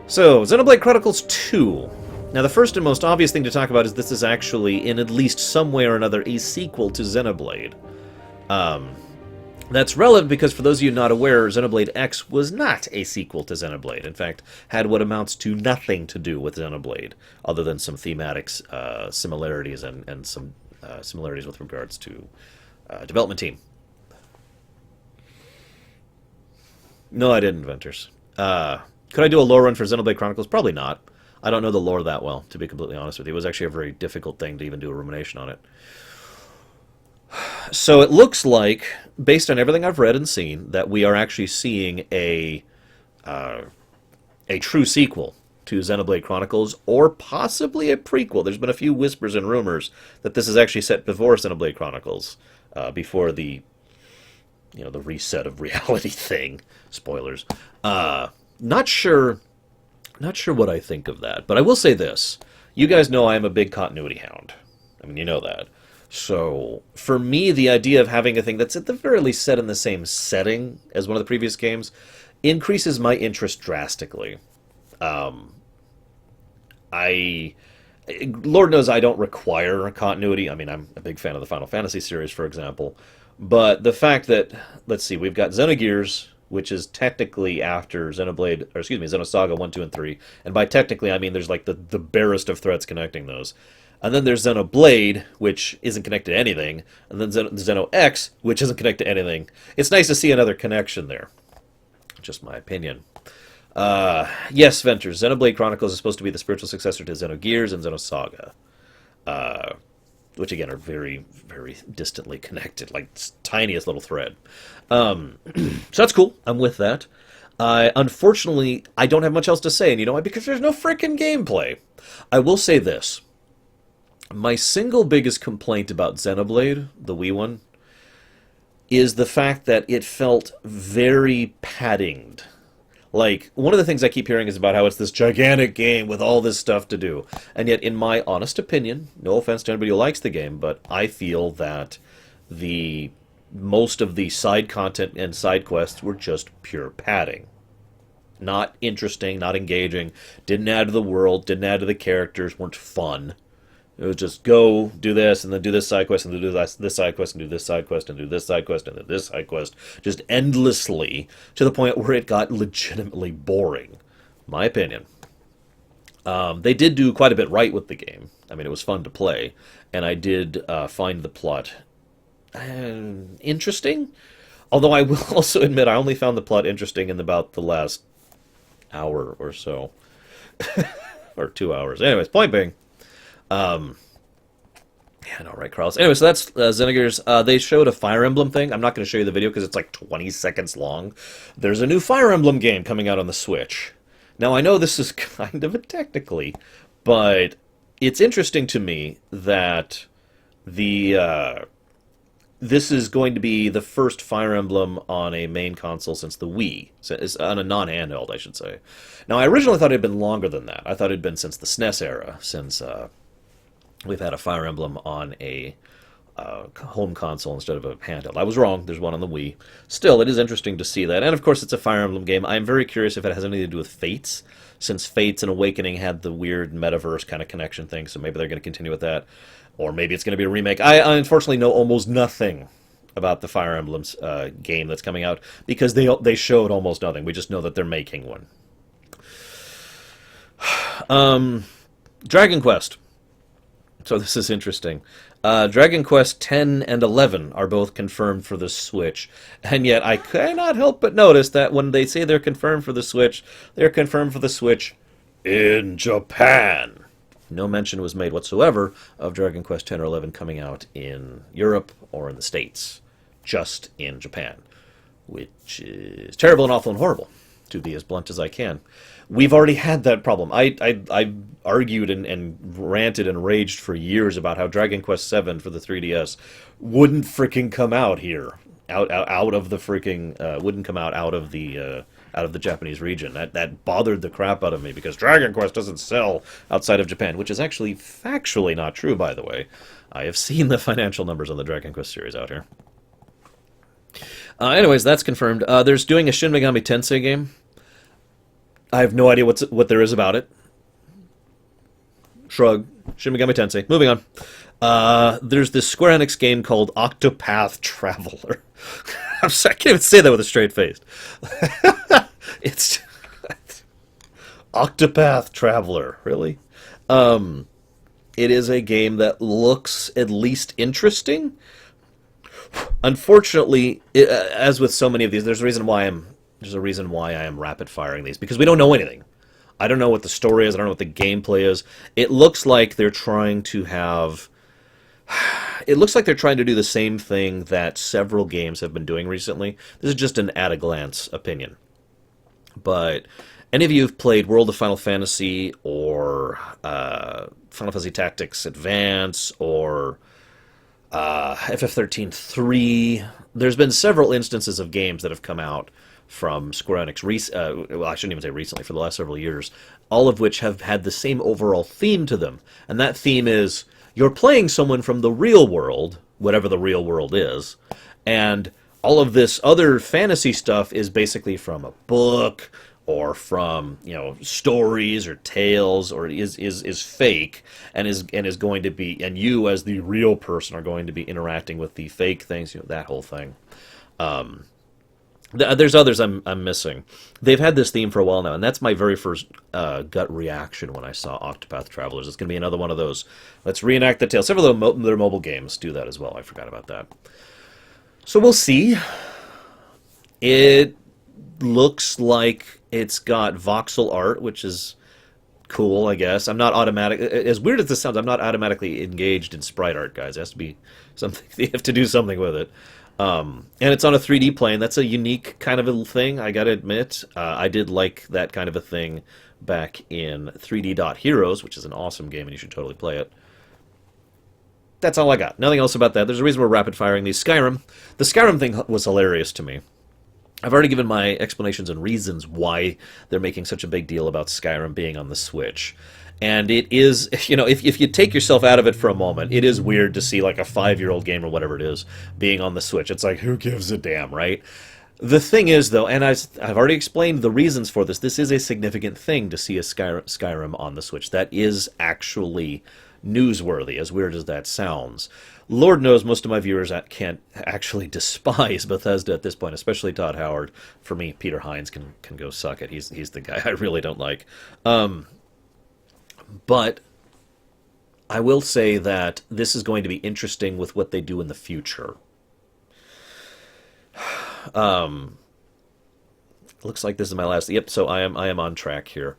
So, Xenoblade Chronicles 2. Now, the first and most obvious thing to talk about is this is actually, in at least some way or another, a sequel to Xenoblade. That's relevant because, for those of you not aware, Xenoblade X was not a sequel to Xenoblade. In fact, had what amounts to nothing to do with Xenoblade, other than some thematic similarities and some similarities with regards to development team. No, I didn't, Venters. Could I do a lore run for Xenoblade Chronicles? Probably not. I don't know the lore that well, to be completely honest with you. It was actually a very difficult thing to even do a rumination on it. So it looks like, based on everything I've read and seen, that we are actually seeing a true sequel to Xenoblade Chronicles, or possibly a prequel. There's been a few whispers and rumors that this is actually set before Xenoblade Chronicles, before the reset of reality thing. Spoilers. Not sure what I think of that, but I will say this. You guys know I'm a big continuity hound. I mean, you know that. So, for me, the idea of having a thing that's at the very least set in the same setting as one of the previous games increases my interest drastically. Lord knows I don't require continuity. I mean, I'm a big fan of the Final Fantasy series, for example. But the fact that, let's see, we've got Xenogears, which is technically after Xenosaga 1, 2, and 3. And by technically, I mean there's like the barest of threads connecting those. And then there's Xenoblade, which isn't connected to anything, and then Xeno X, which isn't connected to anything. It's nice to see another connection there. Just my opinion. Yes, Ventures. Xenoblade Chronicles is supposed to be the spiritual successor to Xenogears and Xenosaga, which again are very, very distantly connected, like tiniest little thread. So that's cool. I'm with that. Unfortunately, I don't have much else to say, and you know why? Because there's no freaking gameplay. I will say this. My single biggest complaint about Xenoblade, the Wii one, is the fact that it felt very paddinged. Like, one of the things I keep hearing is about how it's this gigantic game with all this stuff to do. And yet, in my honest opinion, no offense to anybody who likes the game, but I feel that most of the side content and side quests were just pure padding. Not interesting, not engaging, didn't add to the world, didn't add to the characters, weren't fun. It was just go, do this, and then do this side quest, and then do this side quest, and do this side quest, and do this side quest, and then this side quest. Just endlessly, to the point where it got legitimately boring. My opinion. They did do quite a bit right with the game. I mean, it was fun to play, and I did find the plot interesting. Although I will also admit I only found the plot interesting in about the last hour or so. Or 2 hours. Anyways, point being... yeah, no, right, Carlos. Anyway, so that's Xenogears. They showed a Fire Emblem thing. I'm not going to show you the video because it's like 20 seconds long. There's a new Fire Emblem game coming out on the Switch. Now, I know this is kind of a technically, but it's interesting to me that this is going to be the first Fire Emblem on a main console since the Wii. So it's on a non-handheld, I should say. Now, I originally thought it had been longer than that. I thought it had been since the SNES era, since... we've had a Fire Emblem on a home console instead of a handheld. I was wrong. There's one on the Wii. Still, it is interesting to see that. And, of course, it's a Fire Emblem game. I'm very curious if it has anything to do with Fates, since Fates and Awakening had the weird metaverse kind of connection thing, so maybe they're going to continue with that. Or maybe it's going to be a remake. I unfortunately know almost nothing about the Fire Emblem's game that's coming out, because they showed almost nothing. We just know that they're making one. Dragon Quest. So this is interesting. Dragon Quest 10 and 11 are both confirmed for the Switch, and yet I cannot help but notice that when they say they're confirmed for the Switch, they're confirmed for the Switch in Japan. No mention was made whatsoever of Dragon Quest 10 or 11 coming out in Europe or in the States, just in Japan, which is terrible and awful and horrible, to be as blunt as I can. We've already had that problem. I argued and ranted and raged for years about how Dragon Quest VII for the 3DS wouldn't freaking come out here, out of the freaking wouldn't come out of the Japanese region. That bothered the crap out of me, because Dragon Quest doesn't sell outside of Japan, which is actually factually not true, by the way. I have seen the financial numbers on the Dragon Quest series out here. Anyways, that's confirmed. There's doing a Shin Megami Tensei game. I have no idea what there is about it. Shrug. Shin Megami Tensei. Moving on. There's this Square Enix game called Octopath Traveler. I can't even say that with a straight face. It's Octopath Traveler, really? It is a game that looks at least interesting. Unfortunately, as with so many of these, there's a reason why I am rapid firing these, because we don't know anything. I don't know what the story is. I don't know what the gameplay is. It looks like they're trying to have... It looks like they're trying to do the same thing that several games have been doing recently. This is just an at-a-glance opinion. But any of you who've played World of Final Fantasy, or Final Fantasy Tactics Advance, or FF13-3, there's been several instances of games that have come out from Square Enix, well, I shouldn't even say recently, for the last several years, all of which have had the same overall theme to them. And that theme is, you're playing someone from the real world, whatever the real world is, and all of this other fantasy stuff is basically from a book, or from, stories or tales, or is fake, and is going to be, and you as the real person are going to be interacting with the fake things, that whole thing. There's others I'm missing. They've had this theme for a while now, and that's my very first gut reaction when I saw Octopath Travelers. It's going to be another one of those. Let's reenact the tale. Several of their mobile games do that as well. I forgot about that. So we'll see. It looks like it's got voxel art, which is cool, I guess. I'm not automatic. As weird as this sounds, I'm not automatically engaged in sprite art, guys. It has to be something. You have to do something with it. And it's on a 3D plane. That's a unique kind of a thing, I gotta admit. I did like that kind of a thing back in 3D Dot Heroes, which is an awesome game, and you should totally play it. That's all I got. Nothing else about that. There's a reason we're rapid-firing these. Skyrim. The Skyrim thing was hilarious to me. I've already given my explanations and reasons why they're making such a big deal about Skyrim being on the Switch. And it is, if you take yourself out of it for a moment, it is weird to see like a 5-year-old game or whatever it is being on the Switch. It's like, who gives a damn, right? The thing is, though, and I've already explained the reasons for this, this is a significant thing to see a Skyrim on the Switch. That is actually newsworthy, as weird as that sounds. Lord knows most of my viewers can't actually despise Bethesda at this point, especially Todd Howard. For me, Peter Hines can go suck it. He's the guy I really don't like. But I will say that this is going to be interesting with what they do in the future. Looks like this is my last. Yep. So I am on track here.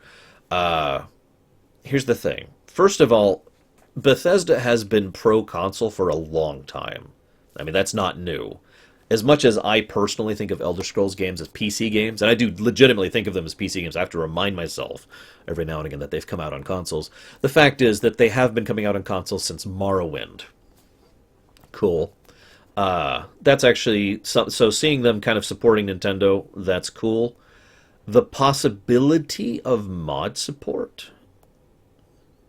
Here's the thing. First of all, Bethesda has been pro console for a long time. I mean, that's not new. As much as I personally think of Elder Scrolls games as PC games, and I do legitimately think of them as PC games, I have to remind myself every now and again that they've come out on consoles. The fact is that they have been coming out on consoles since Morrowind. Cool. That's actually... So seeing them kind of supporting Nintendo, that's cool. The possibility of mod support,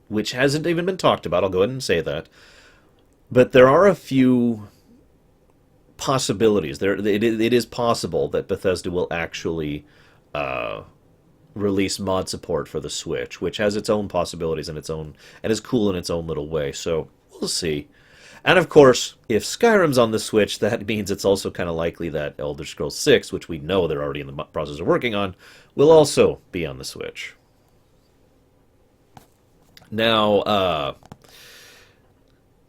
which hasn't even been talked about, I'll go ahead and say that. But there are a few possibilities. It is possible that Bethesda will actually release mod support for the Switch, which has its own possibilities and is cool in its own little way. So we'll see. And of course, if Skyrim's on the Switch, that means it's also kind of likely that Elder Scrolls 6, which we know they're already in the process of working on, will also be on the Switch. Now,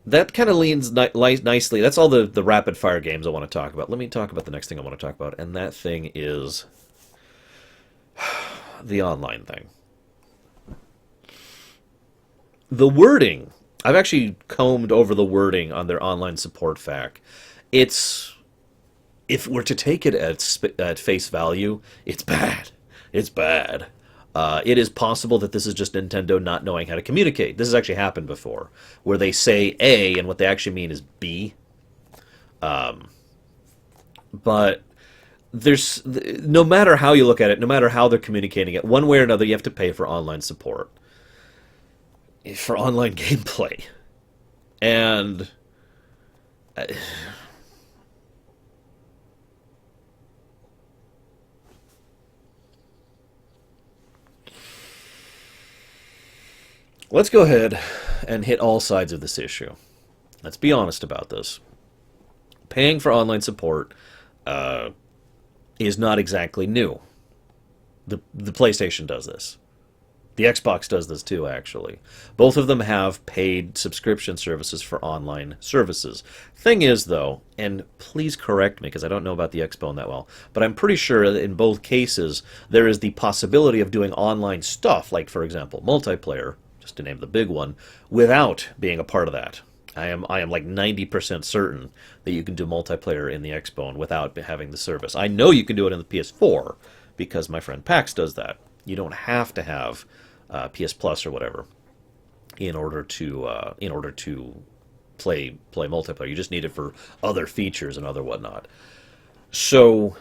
that kind of leans nicely. That's all the rapid-fire games I want to talk about. Let me talk about the next thing I want to talk about, and that thing is the online thing. The wording. I've actually combed over the wording on their online support FAQ. If we're to take it at face value, it's bad. It's bad. It is possible that this is just Nintendo not knowing how to communicate. This has actually happened before, where they say A and what they actually mean is B. But there's no matter how you look at it, no matter how they're communicating it, one way or another, you have to pay for online support, for online gameplay, and let's go ahead and hit all sides of this issue. Let's be honest about this. Paying for online support is not exactly new. The PlayStation does this. The Xbox does this too, actually. Both of them have paid subscription services for online services. Thing is, though, and please correct me because I don't know about the Xbone that well, but I'm pretty sure that in both cases there is the possibility of doing online stuff, like, for example, multiplayer, just to name the big one, without being a part of that. I am like 90% certain that you can do multiplayer in the Xbone without having the service. I know you can do it in the PS4 because my friend Pax does that. You don't have to have PS Plus or whatever in order to play multiplayer. You just need it for other features and other whatnot. So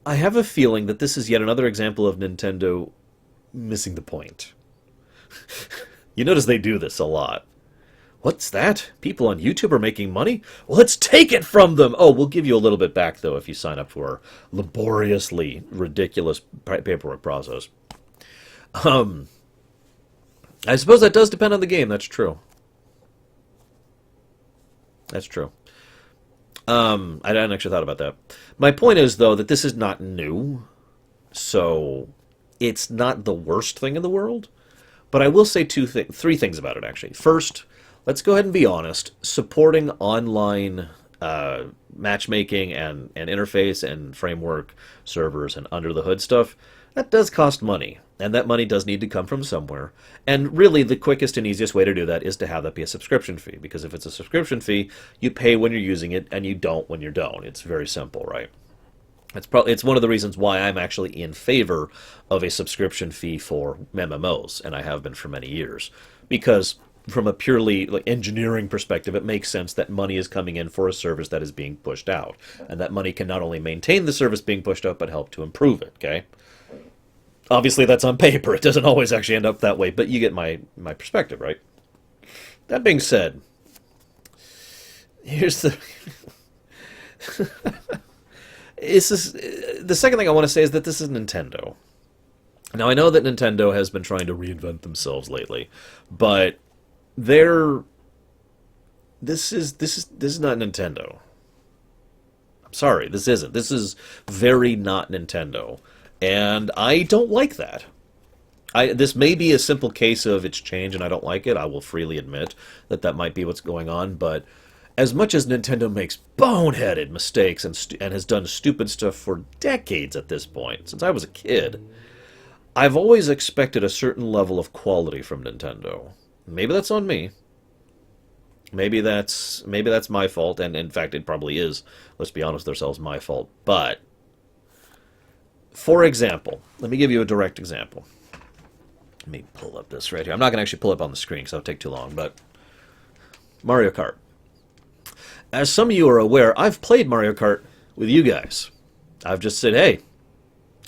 I have a feeling that this is yet another example of Nintendo missing the point. You notice they do this a lot. What's that? People on YouTube are making money? Well, let's take it from them! Oh, we'll give you a little bit back, though, if you sign up for our laboriously ridiculous paperwork process. I suppose that does depend on the game. That's true. That's true. I hadn't actually thought about that. My point is, though, that this is not new, so it's not the worst thing in the world. But I will say three things about it, actually. First, let's go ahead and be honest. Supporting online matchmaking and interface and framework servers and under the hood stuff, that does cost money. And that money does need to come from somewhere. And really, the quickest and easiest way to do that is to have that be a subscription fee. Because if it's a subscription fee, you pay when you're using it and you don't when you don't. It's very simple, right? It's one of the reasons why I'm actually in favor of a subscription fee for MMOs, and I have been for many years, because from a purely like engineering perspective, it makes sense that money is coming in for a service that is being pushed out, and that money can not only maintain the service being pushed out, but help to improve it. Okay, obviously that's on paper; it doesn't always actually end up that way, but you get my perspective, right? That being said, here's the the second thing I want to say is that this is Nintendo. Now I know that Nintendo has been trying to reinvent themselves lately, but they're this is not Nintendo. I'm sorry, this isn't. This is very not Nintendo, and I don't like that. This may be a simple case of it's change and I don't like it. I will freely admit that that might be what's going on, but as much as Nintendo makes boneheaded mistakes and has done stupid stuff for decades at this point, since I was a kid, I've always expected a certain level of quality from Nintendo. Maybe that's on me. Maybe that's my fault, and in fact it probably is. Let's be honest with ourselves, my fault. But for example, let me give you a direct example. Let me pull up this right here. I'm not going to actually pull it up on the screen because that'll take too long, but Mario Kart. As some of you are aware, I've played Mario Kart with you guys. I've just said, hey,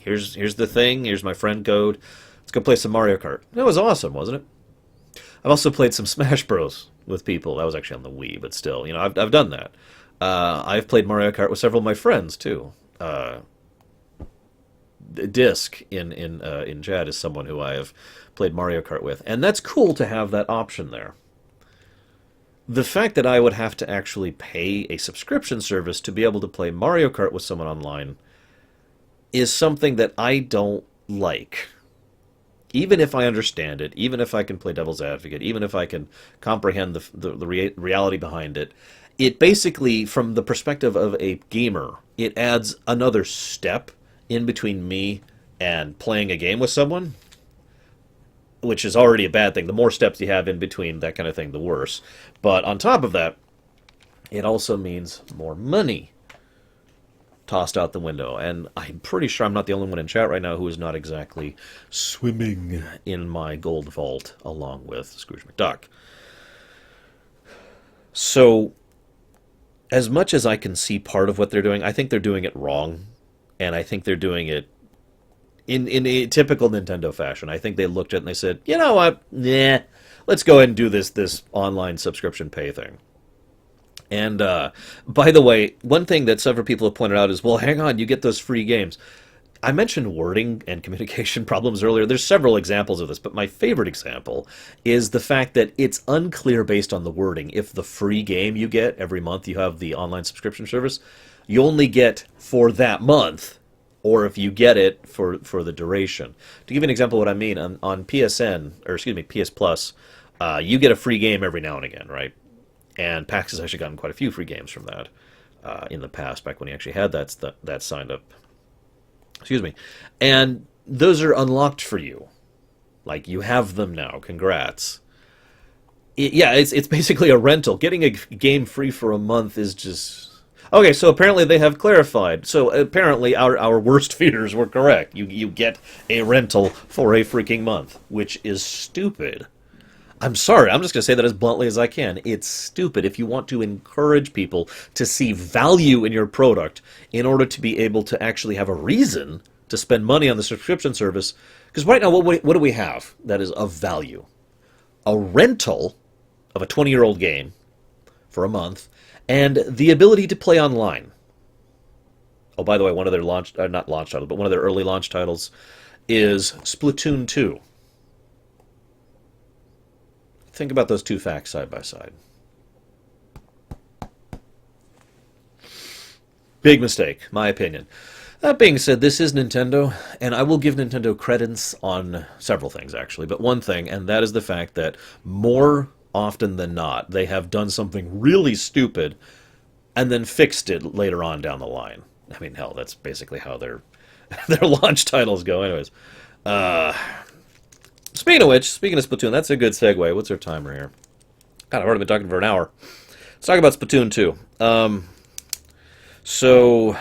here's the thing, here's my friend code, let's go play some Mario Kart. That was awesome, wasn't it? I've also played some Smash Bros. With people. That was actually on the Wii, but still, I've done that. I've played Mario Kart with several of my friends, too. Disc in chat is someone who I have played Mario Kart with, and that's cool to have that option there. The fact that I would have to actually pay a subscription service to be able to play Mario Kart with someone online is something that I don't like. Even if I understand it, even if I can play devil's advocate, even if I can comprehend the reality behind it, it basically, from the perspective of a gamer, it adds another step in between me and playing a game with someone, which is already a bad thing. The more steps you have in between that kind of thing, the worse. But on top of that, it also means more money tossed out the window. And I'm pretty sure I'm not the only one in chat right now who is not exactly swimming in my gold vault along with Scrooge McDuck. So, as much as I can see part of what they're doing, I think they're doing it wrong. And I think they're doing it in a typical Nintendo fashion. I think they looked at it and they said, you know what, nah, let's go ahead and do this online subscription pay thing. And by the way, one thing that several people have pointed out is, well, hang on, you get those free games. I mentioned wording and communication problems earlier. There's several examples of this, but my favorite example is the fact that it's unclear based on the wording. If the free game you get every month, you have the online subscription service, you only get for that month, or if you get it for the duration. To give you an example of what I mean, on PSN, or excuse me, PS Plus, you get a free game every now and again, right? And PAX has actually gotten quite a few free games from that in the past, back when he actually had that signed up. Excuse me. And those are unlocked for you. Like, you have them now. Congrats. It's basically a rental. Getting a game free for a month is just... Okay, so apparently they have clarified. So apparently our worst fears were correct. You get a rental for a freaking month, which is stupid. I'm sorry, I'm just going to say that as bluntly as I can. It's stupid if you want to encourage people to see value in your product in order to be able to actually have a reason to spend money on the subscription service. Because right now, what do we have that is of value? A rental of a 20-year-old game for a month, and the ability to play online. Oh, by the way, one of their not launch titles, but one of their early launch titles is Splatoon 2. Think about those two facts side by side. Big mistake, my opinion. That being said, this is Nintendo, and I will give Nintendo credence on several things, actually. But one thing, and that is the fact that more often than not, they have done something really stupid and then fixed it later on down the line. I mean, hell, that's basically how their launch titles go anyways. Speaking of which, speaking of Splatoon, that's a good segue. What's our timer here? God, I've already been talking for an hour. Let's talk about Splatoon 2. So,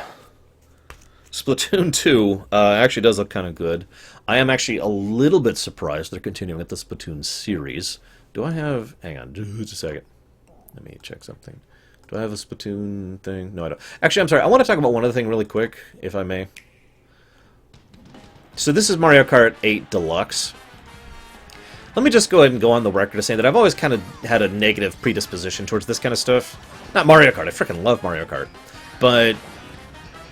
Splatoon 2 actually does look kind of good. I am actually a little bit surprised they're continuing with the Splatoon series. Do I have... Hang on, just a second. Let me check something. Do I have a Splatoon thing? No, I don't. Actually, I'm sorry. I want to talk about one other thing really quick, if I may. So this is Mario Kart 8 Deluxe. Let me just go ahead and go on the record to say that I've always kind of had a negative predisposition towards this kind of stuff. Not Mario Kart. I freaking love Mario Kart. But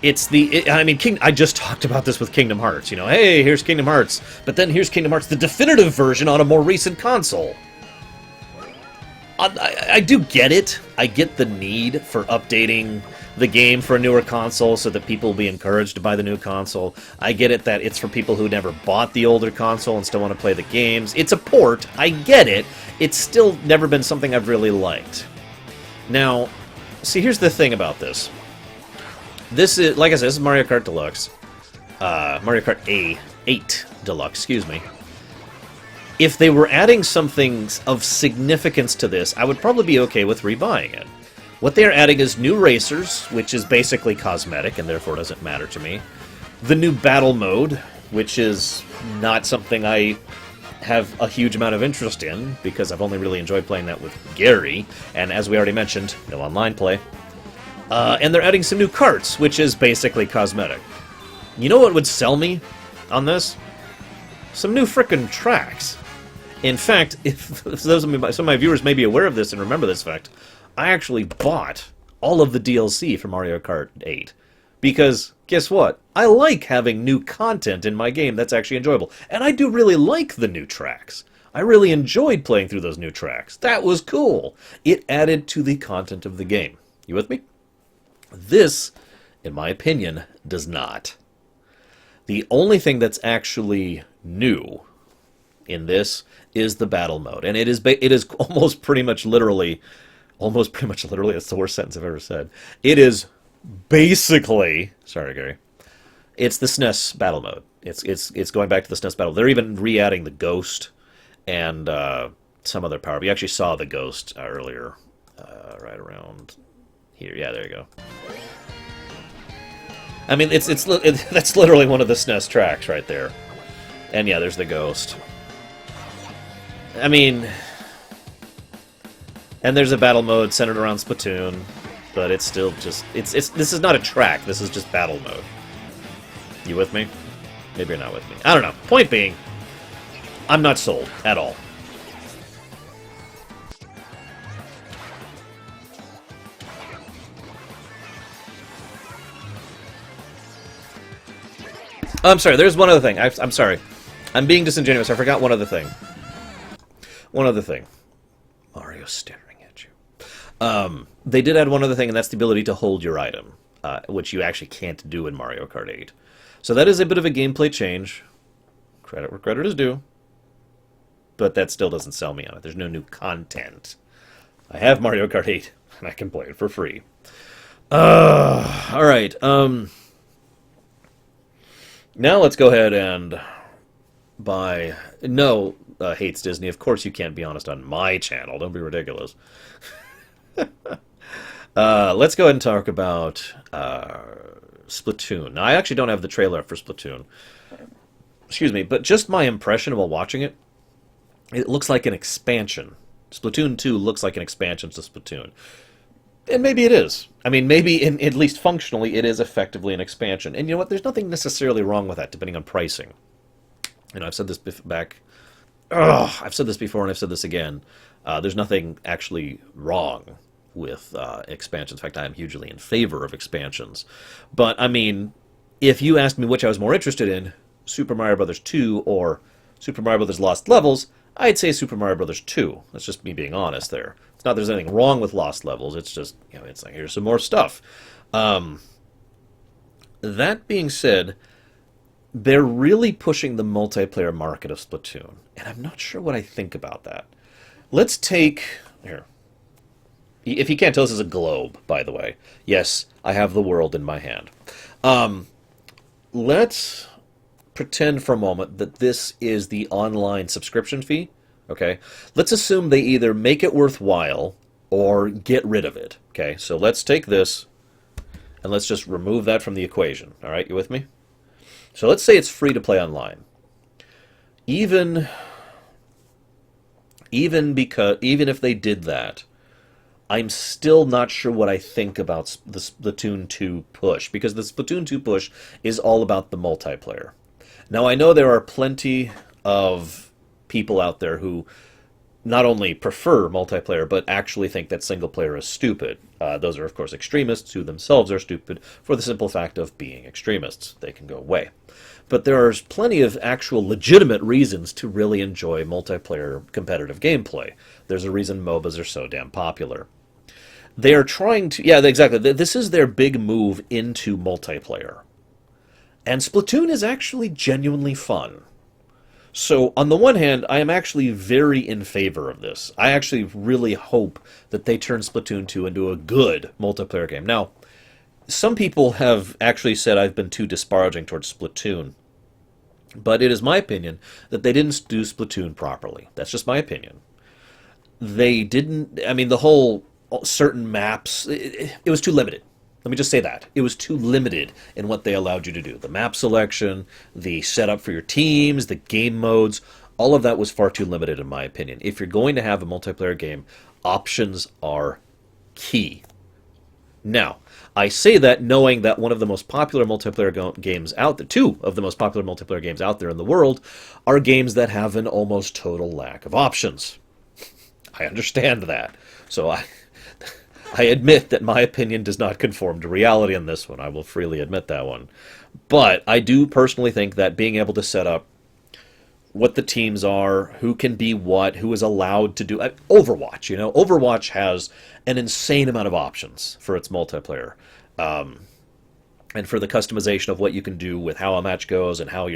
it's the... I mean, I just talked about this with Kingdom Hearts. You know, hey, here's Kingdom Hearts. But then here's Kingdom Hearts, the definitive version on a more recent console. I do get it. I get the need for updating the game for a newer console so that people will be encouraged to buy the new console. I get it that it's for people who never bought the older console and still want to play the games. It's a port. I get it. It's still never been something I've really liked. Now, see, here's the thing about this. This is, like I said, this is Mario Kart Deluxe. Mario Kart 8 Deluxe, excuse me. If they were adding something of significance to this, I would probably be okay with rebuying it. What they are adding is new racers, which is basically cosmetic and therefore doesn't matter to me. The new battle mode, which is not something I have a huge amount of interest in, because I've only really enjoyed playing that with Gary, and as we already mentioned, no online play. And they're adding some new karts, which is basically cosmetic. You know what would sell me on this? Some new frickin' tracks. In fact, if some of my viewers may be aware of this and remember this fact, I actually bought all of the DLC for Mario Kart 8. Because, guess what? I like having new content in my game that's actually enjoyable. And I do really like the new tracks. I really enjoyed playing through those new tracks. That was cool. It added to the content of the game. You with me? This, in my opinion, does not. The only thing that's actually new in this is the battle mode, and it is almost pretty much literally, that's the worst sentence I've ever said. It is basically, sorry Gary, it's the SNES battle mode. It's going back to the SNES battle. They're even re-adding the Ghost and some other power. We actually saw the Ghost earlier, right around here. Yeah, there you go. I mean, that's literally one of the SNES tracks right there. And yeah, there's the Ghost. I mean, and there's a battle mode centered around Splatoon, but it's still just this is not a track. This is just battle mode. You with me? Maybe you're not with me. I don't know. Point being, I'm not sold at all. I'm sorry, there's one other thing. I'm sorry. I'm being disingenuous. I forgot one other thing. One other thing. Mario's staring at you. They did add one other thing, and that's the ability to hold your item, which you actually can't do in Mario Kart 8. So that is a bit of a gameplay change. Credit where credit is due. But that still doesn't sell me on it. There's no new content. I have Mario Kart 8, and I can play it for free. Alright, now let's go ahead and buy... No, hates Disney. Of course you can't be honest on my channel. Don't be ridiculous. Let's go ahead and talk about Splatoon. Now, I actually don't have the trailer for Splatoon. Excuse me, but just my impression while watching it, it looks like an expansion. Splatoon 2 looks like an expansion to Splatoon. And maybe it is. I mean, maybe, at least functionally, it is effectively an expansion. And you know what? There's nothing necessarily wrong with that, depending on pricing. You know, I've said this I've said this before and I've said this again. There's nothing actually wrong with expansions. In fact, I am hugely in favor of expansions. But, I mean, if you asked me which I was more interested in, Super Mario Bros. 2 or Super Mario Bros. Lost Levels, I'd say Super Mario Bros. 2. That's just me being honest there. It's not that there's anything wrong with Lost Levels. It's just, you know, it's like, here's some more stuff. That being said, they're really pushing the multiplayer market of Splatoon, and I'm not sure what I think about that. Let's take here. If you can't tell, this is a globe, by the way. Yes, I have the world in my hand. Um, let's pretend for a moment that this is the online subscription fee. Okay, let's assume they either make it worthwhile or get rid of it. Okay, so let's take this and let's just remove that from the equation. All right, you with me? So let's say it's free to play online. Even even if they did that, I'm still not sure what I think about the Splatoon 2 push, because the Splatoon 2 push is all about the multiplayer. Now, I know there are plenty of people out there who not only prefer multiplayer, but actually think that single player is stupid. Those are, of course, extremists who themselves are stupid for the simple fact of being extremists. They can go away. But there are plenty of actual legitimate reasons to really enjoy multiplayer competitive gameplay. There's a reason MOBAs are so damn popular. They are trying to... Yeah, exactly. This is their big move into multiplayer. And Splatoon is actually genuinely fun. So, on the one hand, I am actually very in favor of this. I actually really hope that they turn Splatoon 2 into a good multiplayer game. Now, some people have actually said I've been too disparaging towards Splatoon. But it is my opinion that they didn't do Splatoon properly. That's just my opinion. They didn't... I mean, the whole certain maps... It was too limited. Let me just say that. It was too limited in what they allowed you to do. The map selection, the setup for your teams, the game modes, all of that was far too limited in my opinion. If you're going to have a multiplayer game, options are key. Now, I say that knowing that one of the most popular multiplayer games out there, two of the most popular multiplayer games out there in the world, are games that have an almost total lack of options. I understand that. So I admit that my opinion does not conform to reality on this one. I will freely admit that one. But I do personally think that being able to set up what the teams are, who can be what, who is allowed to do... Overwatch, you know? Overwatch has an insane amount of options for its multiplayer. And for the customization of what you can do with how a match goes and how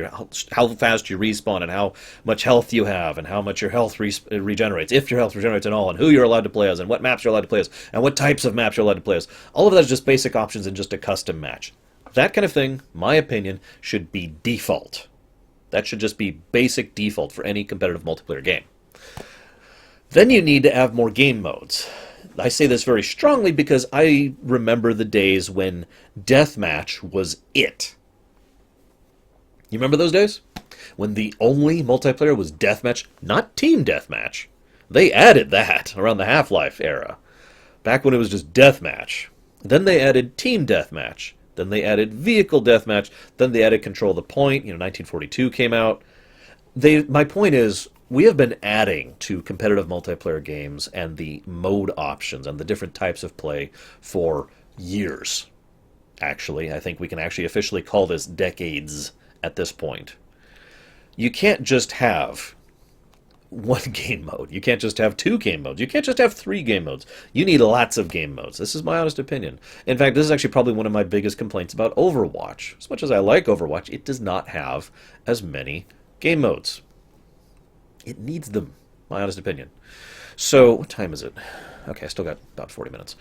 fast you respawn and how much health you have and how much your health regenerates, if your health regenerates at all, and who you're allowed to play as and what maps you're allowed to play as and what types of maps you're allowed to play as. All of that is just basic options in just a custom match. That kind of thing, my opinion, should be default. That should just be basic default for any competitive multiplayer game. Then you need to have more game modes. I say this very strongly because I remember the days when deathmatch was it. You remember those days? When the only multiplayer was deathmatch, not team deathmatch. They added that around the Half-Life era. Back when it was just deathmatch. Then they added team deathmatch. Then they added vehicle deathmatch. Then they added control the point. 1942 came out. My point is, we have been adding to competitive multiplayer games and the mode options and the different types of play for years. Actually, I think we can actually officially call this decades at this point. You can't just have one game mode. You can't just have two game modes. You can't just have three game modes. You need lots of game modes. This is my honest opinion. In fact, this is actually probably one of my biggest complaints about Overwatch. As much as I like Overwatch, it does not have as many game modes. It needs them, my honest opinion. So, what time is it? Okay, I still got about 40 minutes.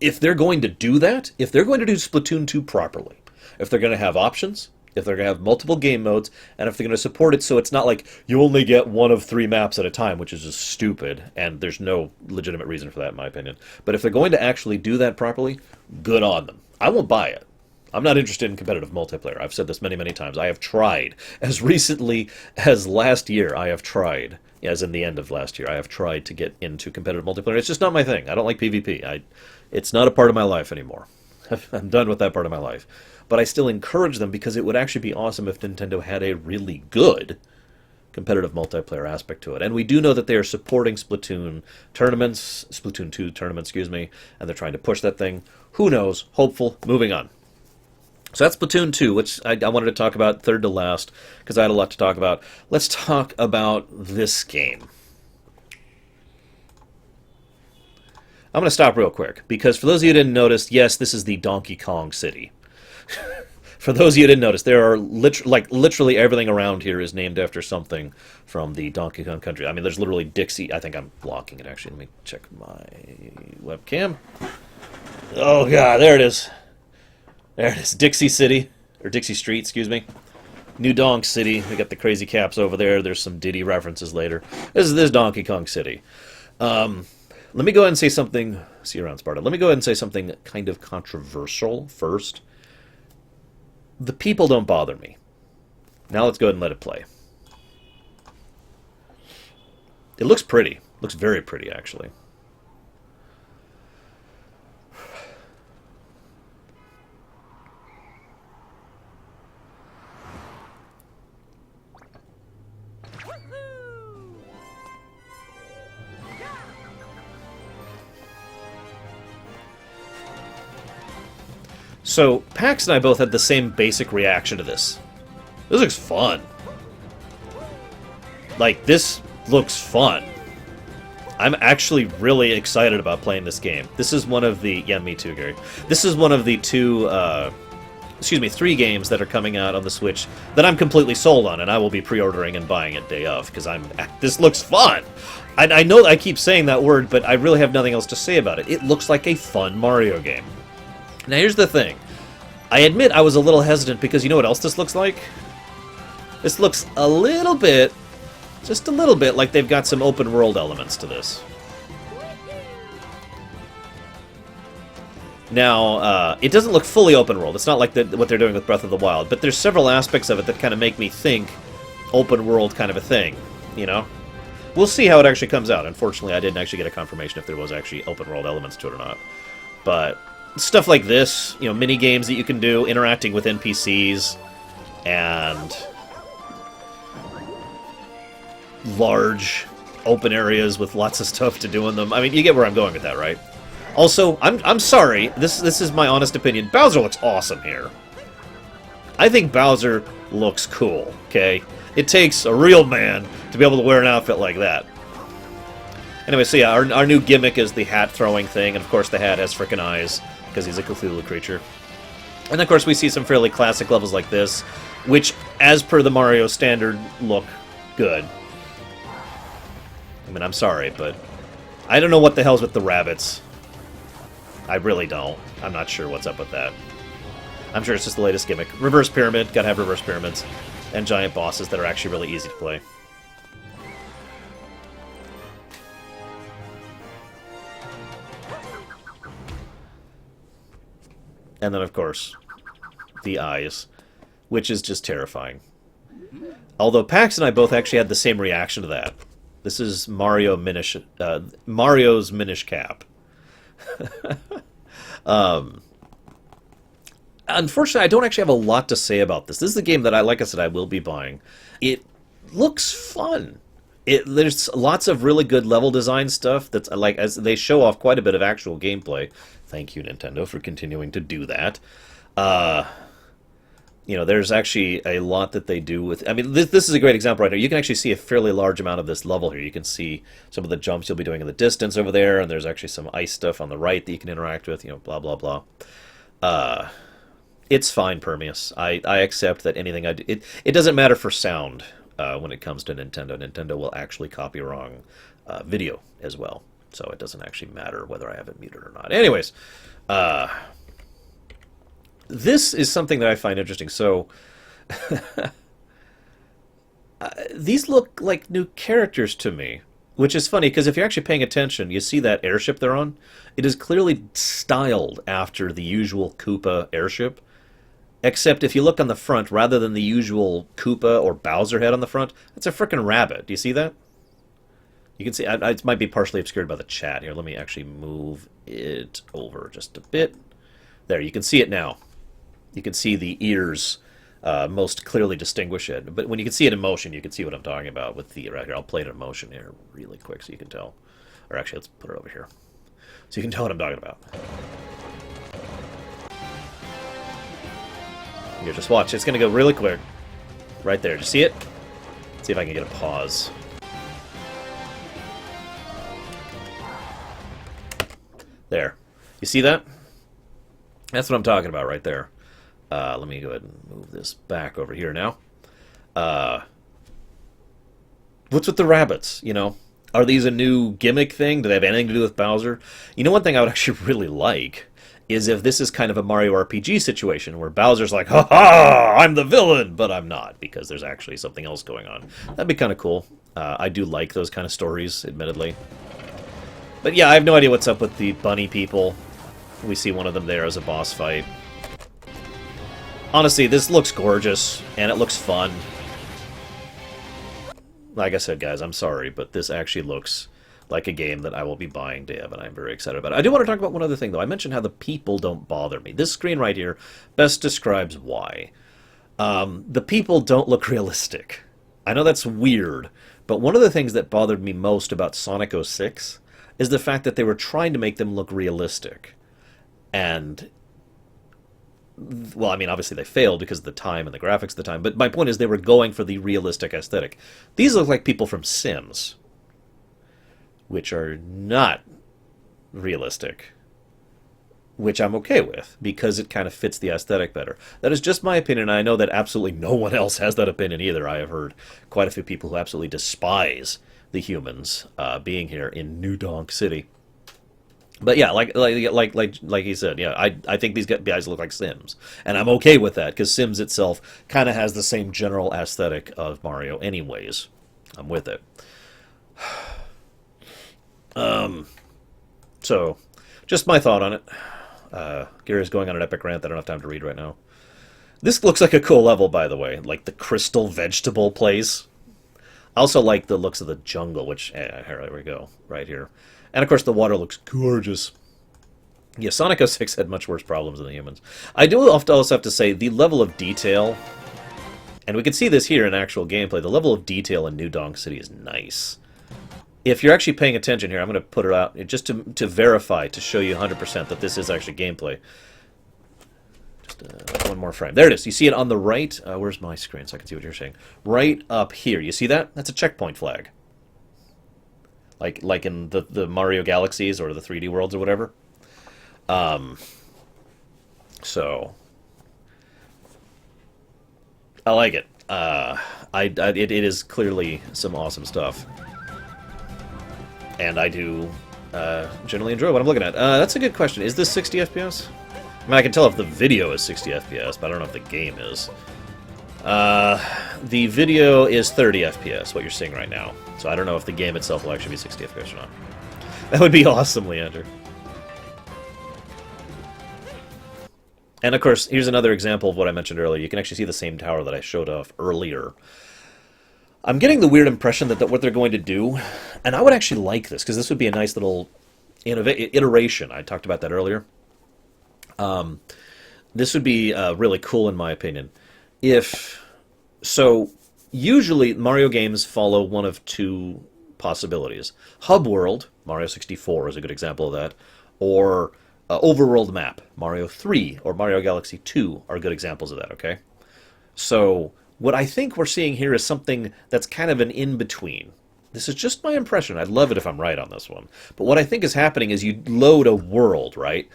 If they're going to do that, if they're going to do Splatoon 2 properly, if they're going to have options, if they're going to have multiple game modes, and if they're going to support it so it's not like you only get one of three maps at a time, which is just stupid, and there's no legitimate reason for that in my opinion. But if they're going to actually do that properly, good on them. I won't buy it. I'm not interested in competitive multiplayer. I've said this many, many times. I have tried. As recently as last year, I have tried. As in the end of last year, I have tried to get into competitive multiplayer. It's just not my thing. I don't like PvP. It's not a part of my life anymore. I'm done with that part of my life. But I still encourage them because it would actually be awesome if Nintendo had a really good competitive multiplayer aspect to it. And we do know that they are supporting Splatoon 2 tournaments, and they're trying to push that thing. Who knows? Hopeful. Moving on. So that's Splatoon 2, which I wanted to talk about third to last, because I had a lot to talk about. Let's talk about this game. I'm going to stop real quick, because for those of you who didn't notice, yes, this is the Donkey Kong City. For those of you who didn't notice, there are literally everything around here is named after something from the Donkey Kong country. I mean, there's literally Dixie. I think I'm blocking it, actually. Let me check my webcam. Oh, God, there it is. There it is. Dixie City, or Dixie Street, excuse me. New Donk City. We got the crazy caps over there. There's some Diddy references later. This is Donkey Kong City. Let me go ahead and say something. See you around, Sparta. Let me go ahead and say something kind of controversial first. The people don't bother me. Now let's go ahead and let it play. It looks pretty. It looks very pretty, actually. So, Pax and I both had the same basic reaction to this. This looks fun. Like, this looks fun. I'm actually really excited about playing this game. This is one of the... Yeah, me too, Gary. This is one of the three games that are coming out on the Switch that I'm completely sold on, and I will be pre-ordering and buying it day of, because this looks fun! I know I keep saying that word, but I really have nothing else to say about it. It looks like a fun Mario game. Now, here's the thing. I admit I was a little hesitant because you know what else this looks like? This looks a little bit, just a little bit, like they've got some open world elements to this. Now, it doesn't look fully open world. It's not like what they're doing with Breath of the Wild, but there's several aspects of it that kind of make me think open world kind of a thing, you know? We'll see how it actually comes out. Unfortunately, I didn't actually get a confirmation if there was actually open world elements to it or not. But stuff like this, you know, mini games that you can do, interacting with NPCs, and large open areas with lots of stuff to do in them. I mean, you get where I'm going with that, right? Also, I'm sorry, this is my honest opinion. Bowser looks awesome here. I think Bowser looks cool, okay? It takes a real man to be able to wear an outfit like that. Anyway, so yeah, our new gimmick is the hat-throwing thing, and of course the hat has frickin' eyes, because he's a Cthulhu creature. And of course we see some fairly classic levels like this, which, as per the Mario standard, look good. I mean, I'm sorry, but I don't know what the hell's with the rabbits. I really don't. I'm not sure what's up with that. I'm sure it's just the latest gimmick. Reverse pyramid, gotta have reverse pyramids, and giant bosses that are actually really easy to play. And then, of course, the eyes, which is just terrifying. Although Pax and I both actually had the same reaction to that. This is Mario's Minish Cap. Unfortunately, I don't actually have a lot to say about this. This is a game that, like I said, I will be buying. It looks fun. There's lots of really good level design stuff that's like, as they show off quite a bit of actual gameplay. Thank you, Nintendo, for continuing to do that. You know, there's actually a lot that they do with... I mean, this is a great example right here. You can actually see a fairly large amount of this level here. You can see some of the jumps you'll be doing in the distance over there, and there's actually some ice stuff on the right that you can interact with, you know, blah, blah, blah. It's fine, Permeus. I accept that anything I do... It doesn't matter for sound when it comes to Nintendo. Nintendo will actually copy wrong video as well. So it doesn't actually matter whether I have it muted or not. Anyways, this is something that I find interesting. So, these look like new characters to me, which is funny, because if you're actually paying attention, you see that airship they're on? It is clearly styled after the usual Koopa airship, except if you look on the front, rather than the usual Koopa or Bowser head on the front, it's a frickin' rabbit. Do you see that? You can see, it might be partially obscured by the chat here. Let me actually move it over just a bit. There, you can see it now. You can see the ears most clearly distinguish it. But when you can see it in motion, you can see what I'm talking about with the... Right here, I'll play it in motion here really quick so you can tell. Or actually, let's put it over here. So you can tell what I'm talking about. Here, just watch. It's going to go really quick. Right there. Do you see it? Let's see if I can get a pause. see that? That's what I'm talking about right there. Let me go ahead and move this back over here now. What's with the rabbits, you know? Are these a new gimmick thing? Do they have anything to do with Bowser? You know, one thing I would actually really like is if this is kind of a Mario RPG situation where Bowser's like, ha ha, I'm the villain, but I'm not, because there's actually something else going on. That'd be kind of cool. I do like those kind of stories, admittedly. But yeah, I have no idea what's up with the bunny people. We see one of them there as a boss fight. Honestly, this looks gorgeous, and it looks fun. Like I said, guys, I'm sorry, but this actually looks like a game that I will be buying, Deb, and I'm very excited about it. I do want to talk about one other thing, though. I mentioned how the people don't bother me. This screen right here best describes why. The people don't look realistic. I know that's weird, but one of the things that bothered me most about Sonic 06 is the fact that they were trying to make them look realistic. And, well, I mean, obviously they failed because of the time and the graphics at the time, but my point is they were going for the realistic aesthetic. These look like people from Sims, which are not realistic, which I'm okay with, because it kind of fits the aesthetic better. That is just my opinion, and I know that absolutely no one else has that opinion either. I have heard quite a few people who absolutely despise the humans being here in New Donk City. But yeah, like he said, yeah, I think these guys look like Sims, and I'm okay with that because Sims itself kind of has the same general aesthetic of Mario, anyways. I'm with it. So, just my thought on it. Gary's going on an epic rant that I don't have time to read right now. This looks like a cool level, by the way, like the crystal vegetable place. I also like the looks of the jungle, which here we go, right here. And, of course, the water looks gorgeous. Yeah, Sonic 06 had much worse problems than the humans. I do also have to say, the level of detail, and we can see this here in actual gameplay, the level of detail in New Donk City is nice. If you're actually paying attention here, I'm going to put it out just to verify, to show you 100% that this is actually gameplay. Just one more frame. There it is. You see it on the right? Where's my screen so I can see what you're saying? Right up here. You see that? That's a checkpoint flag. Like in the Mario Galaxies or the 3D Worlds or whatever. So I like it. It is clearly some awesome stuff, and I do generally enjoy what I'm looking at. That's a good question. Is this 60 FPS? I mean, I can tell if the video is 60 FPS, but I don't know if the game is. The video is 30 FPS, what you're seeing right now. So I don't know if the game itself will actually be 60 FPS or not. That would be awesome, Leander. And of course, here's another example of what I mentioned earlier. You can actually see the same tower that I showed off earlier. I'm getting the weird impression that what they're going to do, and I would actually like this, because this would be a nice little iteration. I talked about that earlier. This would be really cool, in my opinion. So, usually Mario games follow one of two possibilities. Hub World, Mario 64 is a good example of that, or Overworld Map, Mario 3 or Mario Galaxy 2 are good examples of that, okay? So, what I think we're seeing here is something that's kind of an in-between. This is just my impression. I'd love it if I'm right on this one. But what I think is happening is you load a world, right?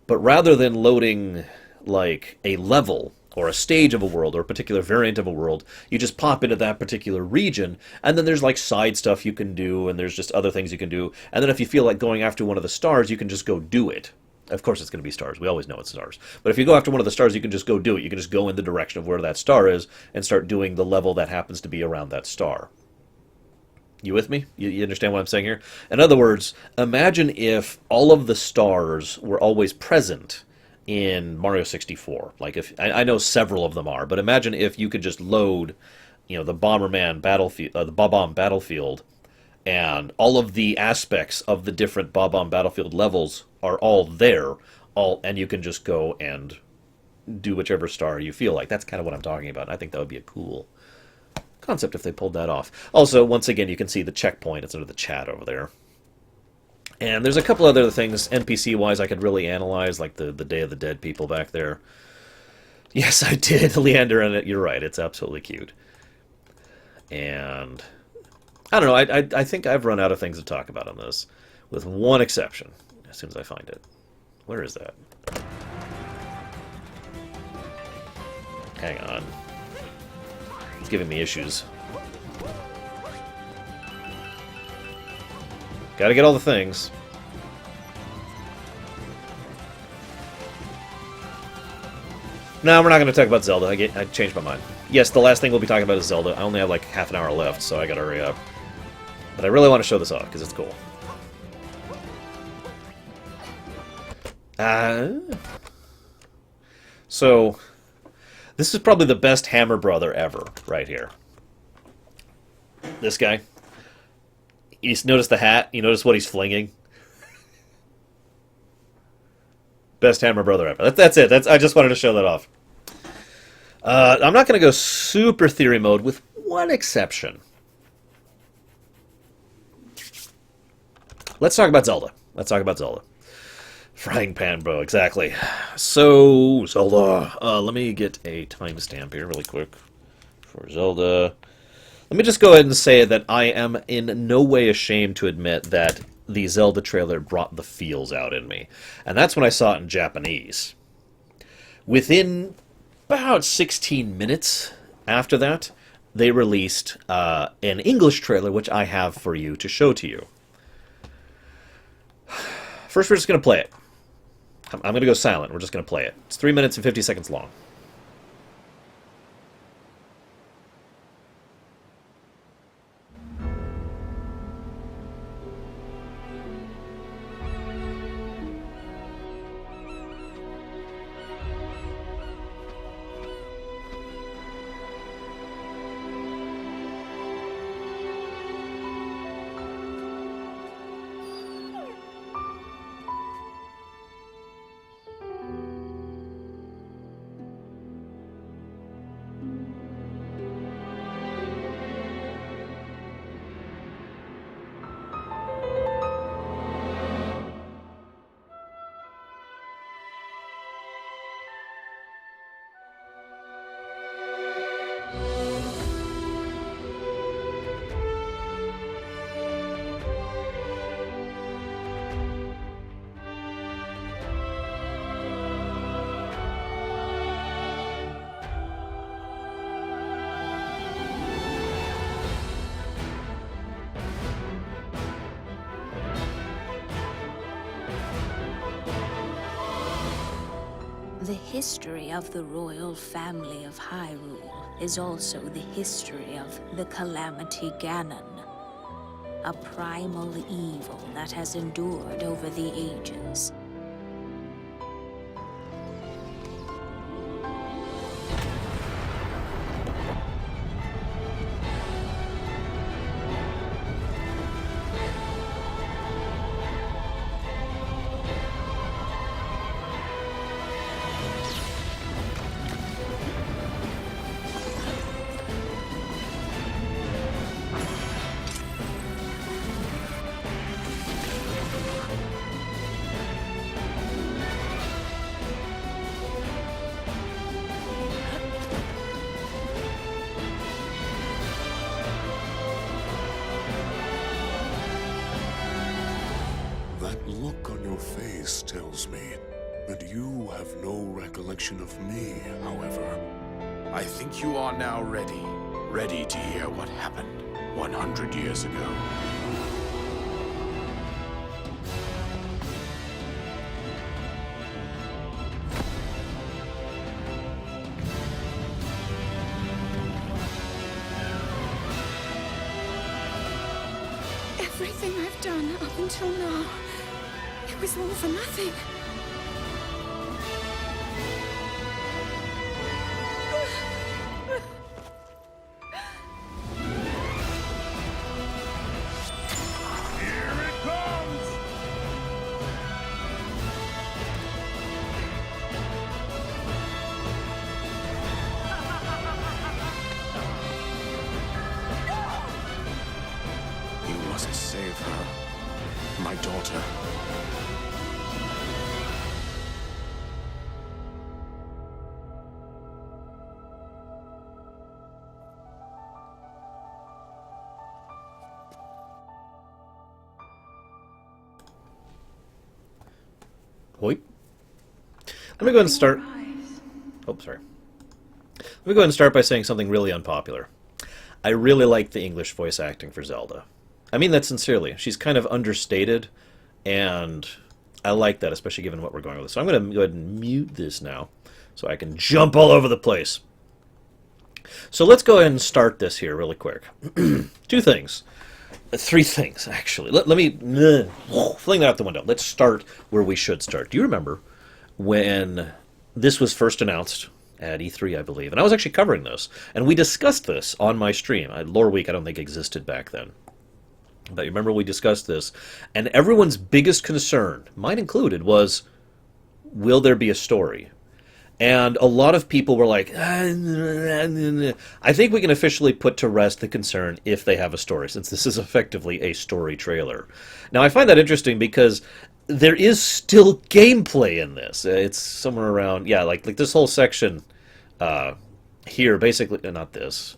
But rather than loading, like, a level or a stage of a world, or a particular variant of a world, you just pop into that particular region, and then there's like side stuff you can do, and there's just other things you can do, and then if you feel like going after one of the stars, you can just go do it. Of course it's going to be stars, we always know it's stars. But if you go after one of the stars, you can just go do it. You can just go in the direction of where that star is, and start doing the level that happens to be around that star. You with me? You understand what I'm saying here? In other words, imagine if all of the stars were always present in Mario 64. Like, if I know several of them are, but imagine if you could just load, you know, the Bomberman battlefield, the Bob-omb battlefield, and all of the aspects of the different Bob-omb battlefield levels are all there, and you can just go and do whichever star you feel like. That's kind of what I'm talking about. I think that would be a cool concept if they pulled that off. Also, once again, you can see the checkpoint. It's under the chat over there. And there's a couple other things, NPC-wise, I could really analyze, like the Day of the Dead people back there. Yes, I did, Leander, and you're right, it's absolutely cute. And I don't know, I think I've run out of things to talk about on this, with one exception, as soon as I find it. Where is that? Hang on. It's giving me issues. Gotta get all the things. No, we're not going to talk about Zelda. I changed my mind. Yes, the last thing we'll be talking about is Zelda. I only have like half an hour left, so I gotta hurry up. But I really want to show this off, because it's cool. So, this is probably the best Hammer Brother ever, right here. This guy. You notice the hat? You notice what he's flinging? Best Hammer Brother ever. That's it. I just wanted to show that off. I'm not going to go super theory mode, with one exception. Let's talk about Zelda. Frying pan, bro, exactly. So, Zelda. Let me get a timestamp here really quick for Zelda. Let me just go ahead and say that I am in no way ashamed to admit that the Zelda trailer brought the feels out in me. And that's when I saw it in Japanese. Within about 16 minutes after that, they released an English trailer, which I have for you to show to you. First, we're just going to play it. I'm going to go silent. We're just going to play it. It's 3 minutes and 50 seconds long. The history of the royal family of Hyrule is also the history of the Calamity Ganon, a primal evil that has endured over the ages. That look on your face tells me that you have no recollection of me, however. I think you are now ready. Ready to hear what happened 100 years ago. Everything I've done up until now, it was all for nothing. Here it comes! You must save her, my daughter. Hoi. Let me go ahead and start... Oh, sorry. Let me go ahead and start by saying something really unpopular. I really like the English voice acting for Zelda. I mean that sincerely. She's kind of understated, and I like that, especially given what we're going with. So I'm going to go ahead and mute this now, so I can jump all over the place. So let's go ahead and start this here really quick. Two things. Three things, actually. Let me fling that out the window. Let's start where we should start. Do you remember when this was first announced at E3, I believe? And I was actually covering this. And we discussed this on my stream. Loreweek, I don't think, existed back then. But you remember we discussed this. And everyone's biggest concern, mine included, was, will there be a story? And a lot of people were like, I think we can officially put to rest the concern if they have a story, since this is effectively a story trailer. Now, I find that interesting because there is still gameplay in this. It's somewhere around, yeah, like this whole section here, basically, not this.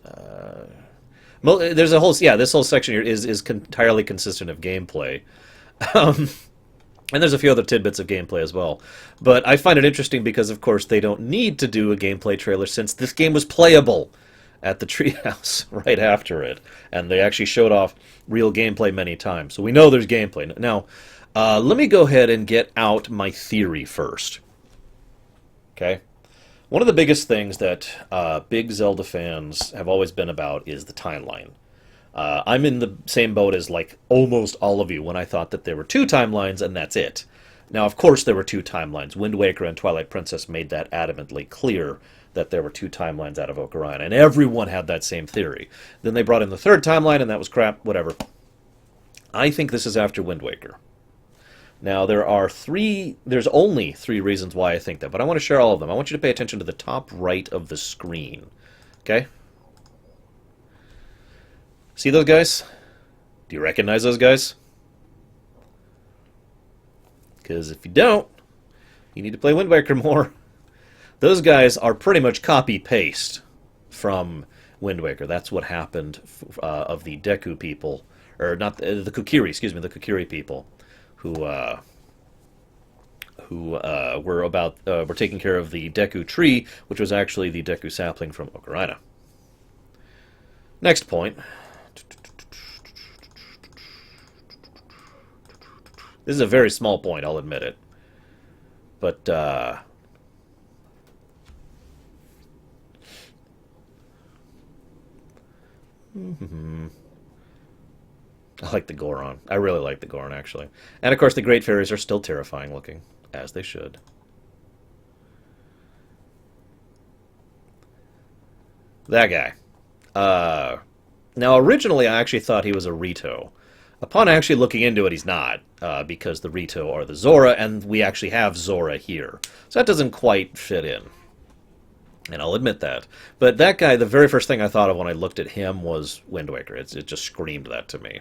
There's a whole, yeah, this whole section here is entirely consistent of gameplay. And there's a few other tidbits of gameplay as well. But I find it interesting because, of course, they don't need to do a gameplay trailer since this game was playable at the Treehouse right after it. And they actually showed off real gameplay many times. So we know there's gameplay. Now, let me go ahead and get out my theory first. Okay? One of the biggest things that big Zelda fans have always been about is the timeline. I'm in the same boat as, like, almost all of you when I thought that there were two timelines and that's it. Now, of course there were two timelines. Wind Waker and Twilight Princess made that adamantly clear that there were two timelines out of Ocarina, and everyone had that same theory. Then they brought in the third timeline, and that was crap, whatever. I think this is after Wind Waker. Now, there's only three reasons why I think that, but I want to share all of them. I want you to pay attention to the top right of the screen. Okay? See those guys? Do you recognize those guys? Because if you don't, you need to play Wind Waker more. Those guys are pretty much copy-paste from Wind Waker. That's what happened of the Deku people, or not the Kokiri, excuse me, the Kokiri people, who were taking care of the Deku tree, which was actually the Deku sapling from Ocarina. Next point. This is a very small point, I'll admit it. But, I like the Goron. I really like the Goron, actually. And, of course, the Great Fairies are still terrifying looking, as they should. That guy. Now, originally, I actually thought he was a Rito. Upon actually looking into it, he's not, because the Rito are the Zora, and we actually have Zora here. So that doesn't quite fit in. And I'll admit that. But that guy, the very first thing I thought of when I looked at him was Wind Waker. It just screamed that to me.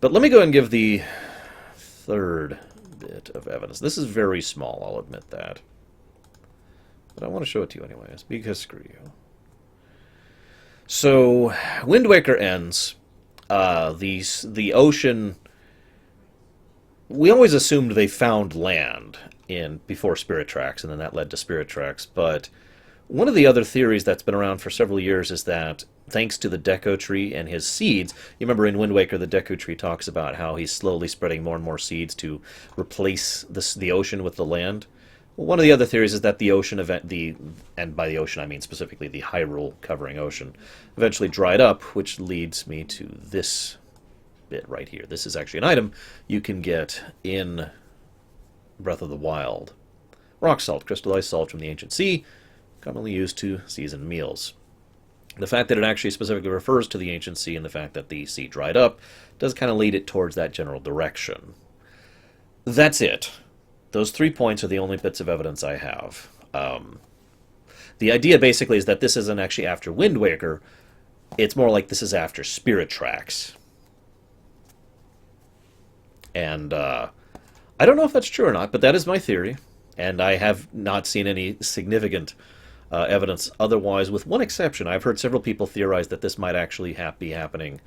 But let me go ahead and give the third bit of evidence. This is very small, I'll admit that. But I want to show it to you anyways, because screw you. So, Wind Waker ends... the ocean, we always assumed they found land before Spirit Tracks, and then that led to Spirit Tracks, but one of the other theories that's been around for several years is that thanks to the Deku tree and his seeds, you remember in Wind Waker the Deku tree talks about how he's slowly spreading more and more seeds to replace the ocean with the land. Well, one of the other theories is that the ocean and by the ocean I mean specifically the Hyrule covering ocean, eventually dried up, which leads me to this bit right here. This is actually an item you can get in Breath of the Wild. Rock salt, crystallized salt from the ancient sea, commonly used to season meals. The fact that it actually specifically refers to the ancient sea and the fact that the sea dried up does kind of lead it towards that general direction. That's it. Those 3 points are the only bits of evidence I have. The idea basically is that this isn't actually after Wind Waker. It's more like this is after Spirit Tracks. And I don't know if that's true or not, but that is my theory. And I have not seen any significant evidence otherwise, with one exception. I've heard several people theorize that this might actually be happening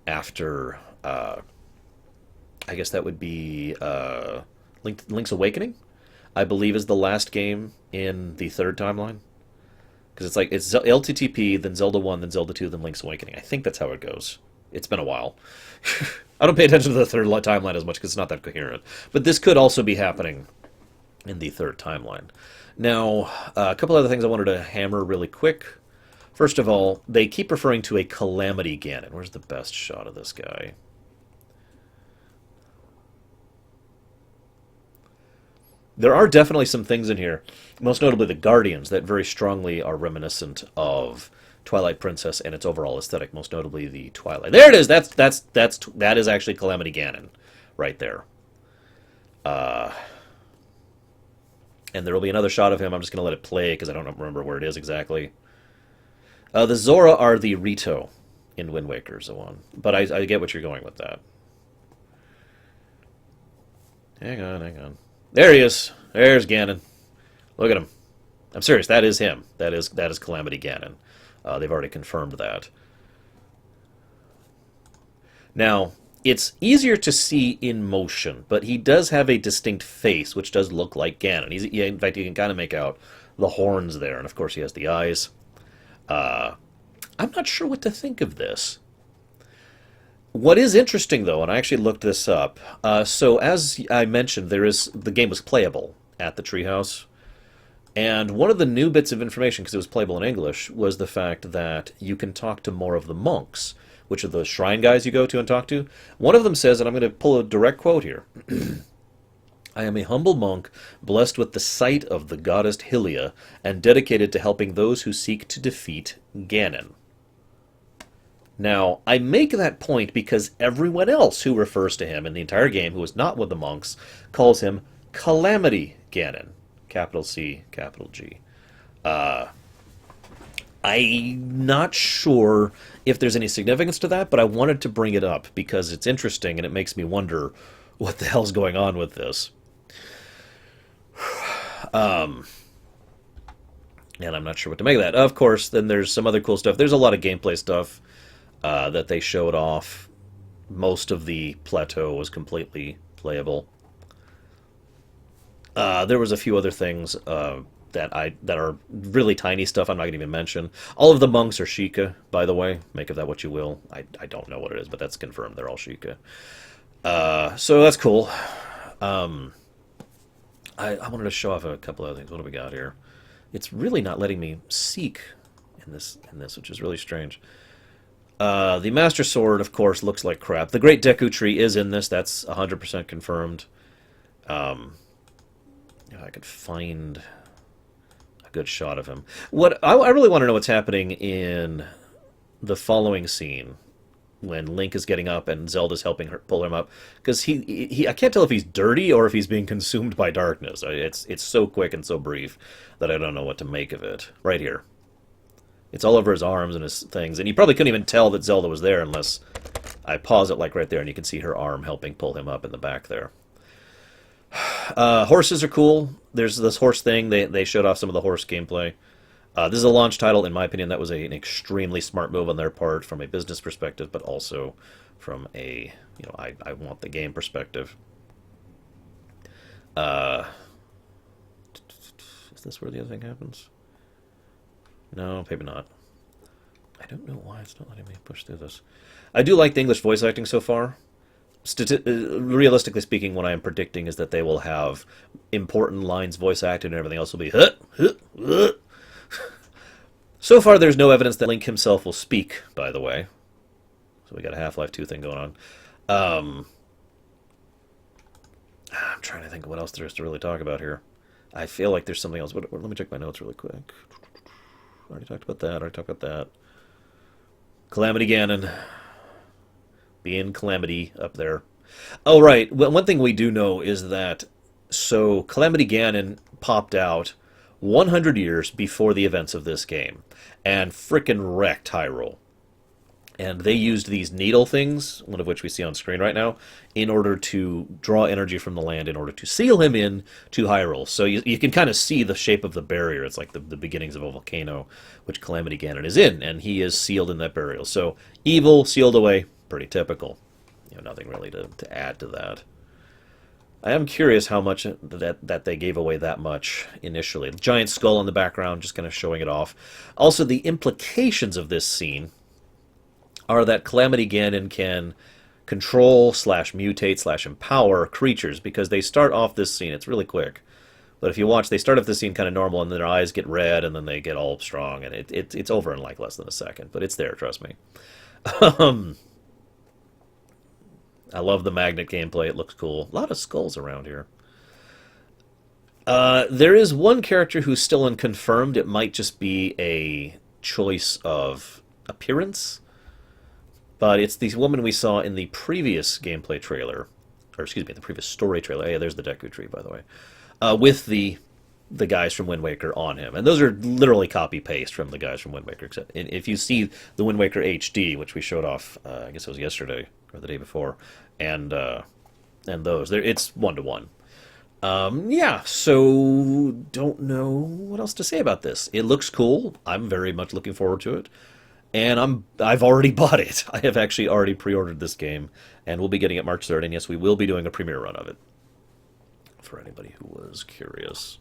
after, I guess that would be... Link's Awakening? I believe, is the last game in the third timeline. Because it's LTTP, then Zelda 1, then Zelda 2, then Link's Awakening. I think that's how it goes. It's been a while. I don't pay attention to the third timeline as much because it's not that coherent. But this could also be happening in the third timeline. Now, a couple other things I wanted to hammer really quick. First of all, they keep referring to a Calamity Ganon. Where's the best shot of this guy? There are definitely some things in here, most notably the Guardians, that very strongly are reminiscent of Twilight Princess and its overall aesthetic, most notably the Twilight. There it is! That is actually Calamity Ganon right there. And there will be another shot of him. I'm just going to let it play because I don't remember where it is exactly. The Zora are the Rito in Wind Waker, so on. But I get what you're going with that. Hang on. There he is. There's Ganon. Look at him. I'm serious. That is him. That is Calamity Ganon. They've already confirmed that. Now, it's easier to see in motion, but he does have a distinct face, which does look like Ganon. In fact, you can kind of make out the horns there, and of course he has the eyes. I'm not sure what to think of this. What is interesting, though, and I actually looked this up, so as I mentioned, the game was playable at the Treehouse, and one of the new bits of information, because it was playable in English, was the fact that you can talk to more of the monks, which are the shrine guys you go to and talk to. One of them says, and I'm going to pull a direct quote here, I am a humble monk, blessed with the sight of the goddess Hylia, and dedicated to helping those who seek to defeat Ganon. Now, I make that point because everyone else who refers to him in the entire game, who is not with the monks, calls him Calamity Ganon. Capital C, capital G. I'm not sure if there's any significance to that, but I wanted to bring it up because it's interesting and it makes me wonder what the hell's going on with this. And I'm not sure what to make of that. Of course, then there's some other cool stuff. There's a lot of gameplay stuff that they showed off. Most of the plateau was completely playable. There was a few other things that are really tiny stuff I'm not going to even mention. All of the monks are Sheikah, by the way. Make of that what you will. I don't know what it is, but that's confirmed. They're all Sheikah. So that's cool. I wanted to show off a couple other things. What do we got here? It's really not letting me seek in this, which is really strange. The Master Sword, of course, looks like crap. The Great Deku Tree is in this. That's 100% confirmed. If I could find a good shot of him. What I really want to know what's happening in the following scene when Link is getting up and Zelda's helping her pull him up, because I can't tell if he's dirty or if he's being consumed by darkness. It's so quick and so brief that I don't know what to make of it. Right here. It's all over his arms and his things, and you probably couldn't even tell that Zelda was there unless I pause it like right there, and you can see her arm helping pull him up in the back there. Horses are cool. There's this horse thing. They showed off some of the horse gameplay. This is a launch title. In my opinion, that was an extremely smart move on their part from a business perspective, but also from a, I want the game perspective. Is this where the other thing happens? No, maybe not. I don't know why it's not letting me push through this. I do like the English voice acting so far. Realistically speaking, what I am predicting is that they will have important lines voice acted and everything else will be So far, there's no evidence that Link himself will speak, by the way. So we got a Half-Life 2 thing going on. I'm trying to think of what else there is to really talk about here. I feel like there's something else. Let me check my notes really quick. Already talked about that. Calamity Ganon. Being Calamity up there. Oh, right. Well, one thing we do know is that, so Calamity Ganon popped out 100 years before the events of this game and frickin' wrecked Hyrule. And they used these needle things, one of which we see on screen right now, in order to draw energy from the land in order to seal him in to Hyrule. So you can kind of see the shape of the barrier. It's like the beginnings of a volcano, which Calamity Ganon is in, and he is sealed in that barrier. So evil, sealed away, pretty typical. Nothing really to add to that. I am curious how much that they gave away that much initially. The giant skull in the background, just kind of showing it off. Also, the implications of this scene are that Calamity Ganon can control slash mutate slash empower creatures, because they start off this scene, it's really quick, but if you watch, they start off this scene kind of normal, and then their eyes get red, and then they get all strong, and it's over in like less than a second, but it's there, trust me. I love the magnet gameplay, it looks cool. A lot of skulls around here. There is one character who's still unconfirmed. It might just be a choice of appearance, but it's the woman we saw in the previous gameplay trailer, or excuse me, the previous story trailer. Hey, there's the Deku Tree, by the way, with the guys from Wind Waker on him, and those are literally copy paste from the guys from Wind Waker. Except if you see the Wind Waker HD, which we showed off, I guess it was yesterday or the day before, and those, it's 1-to-1. Yeah, so don't know what else to say about this. It looks cool. I'm very much looking forward to it. And I've already bought it. I have actually already pre-ordered this game, and we'll be getting it March 3rd, and yes, we will be doing a premiere run of it, for anybody who was curious.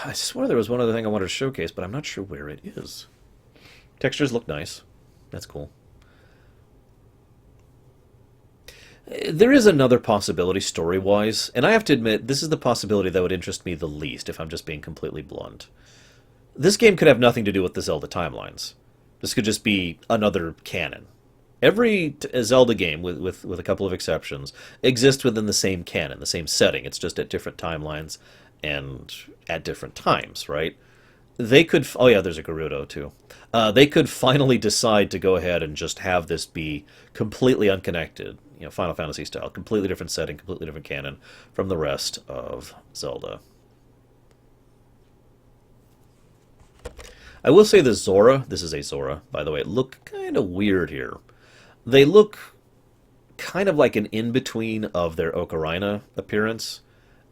I swear there was one other thing I wanted to showcase, but I'm not sure where it is. Textures look nice. That's cool. There is another possibility story-wise, and I have to admit, this is the possibility that would interest me the least, if I'm just being completely blunt. This game could have nothing to do with the Zelda timelines. This could just be another canon. Every Zelda game, with a couple of exceptions, exists within the same canon, the same setting. It's just at different timelines and at different times, right? They could... Oh yeah, there's a Gerudo, too. They could finally decide to go ahead and just have this be completely unconnected, you know, Final Fantasy style, completely different setting, completely different canon from the rest of Zelda. I will say the Zora, this is a Zora, by the way, look kind of weird here. They look kind of like an in-between of their Ocarina appearance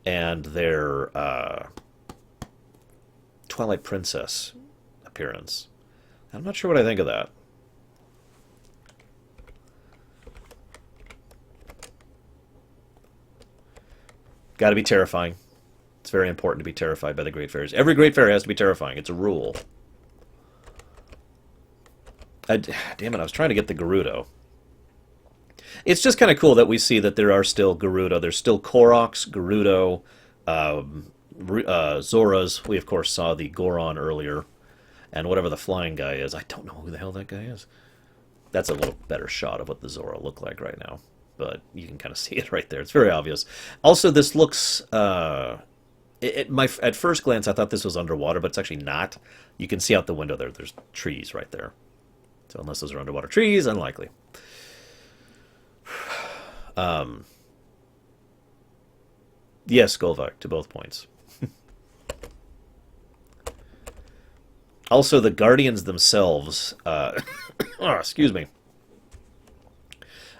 and their Twilight Princess appearance. I'm not sure what I think of that. Got to be terrifying. It's very important to be terrified by the Great Fairies. Every Great Fairy has to be terrifying. It's a rule. Damn it, I was trying to get the Gerudo. It's just kind of cool that we see that there are still Gerudo. There's still Koroks, Gerudo, Zoras. We, of course, saw the Goron earlier. And whatever the flying guy is. I don't know who the hell that guy is. That's a little better shot of what the Zora look like right now. But you can kind of see it right there. It's very obvious. Also, this looks... at first glance, I thought this was underwater, but it's actually not. You can see out the window there. There's trees right there. So unless those are underwater trees, unlikely. Yes, Golvak, to both points. Also, the Guardians themselves, excuse me,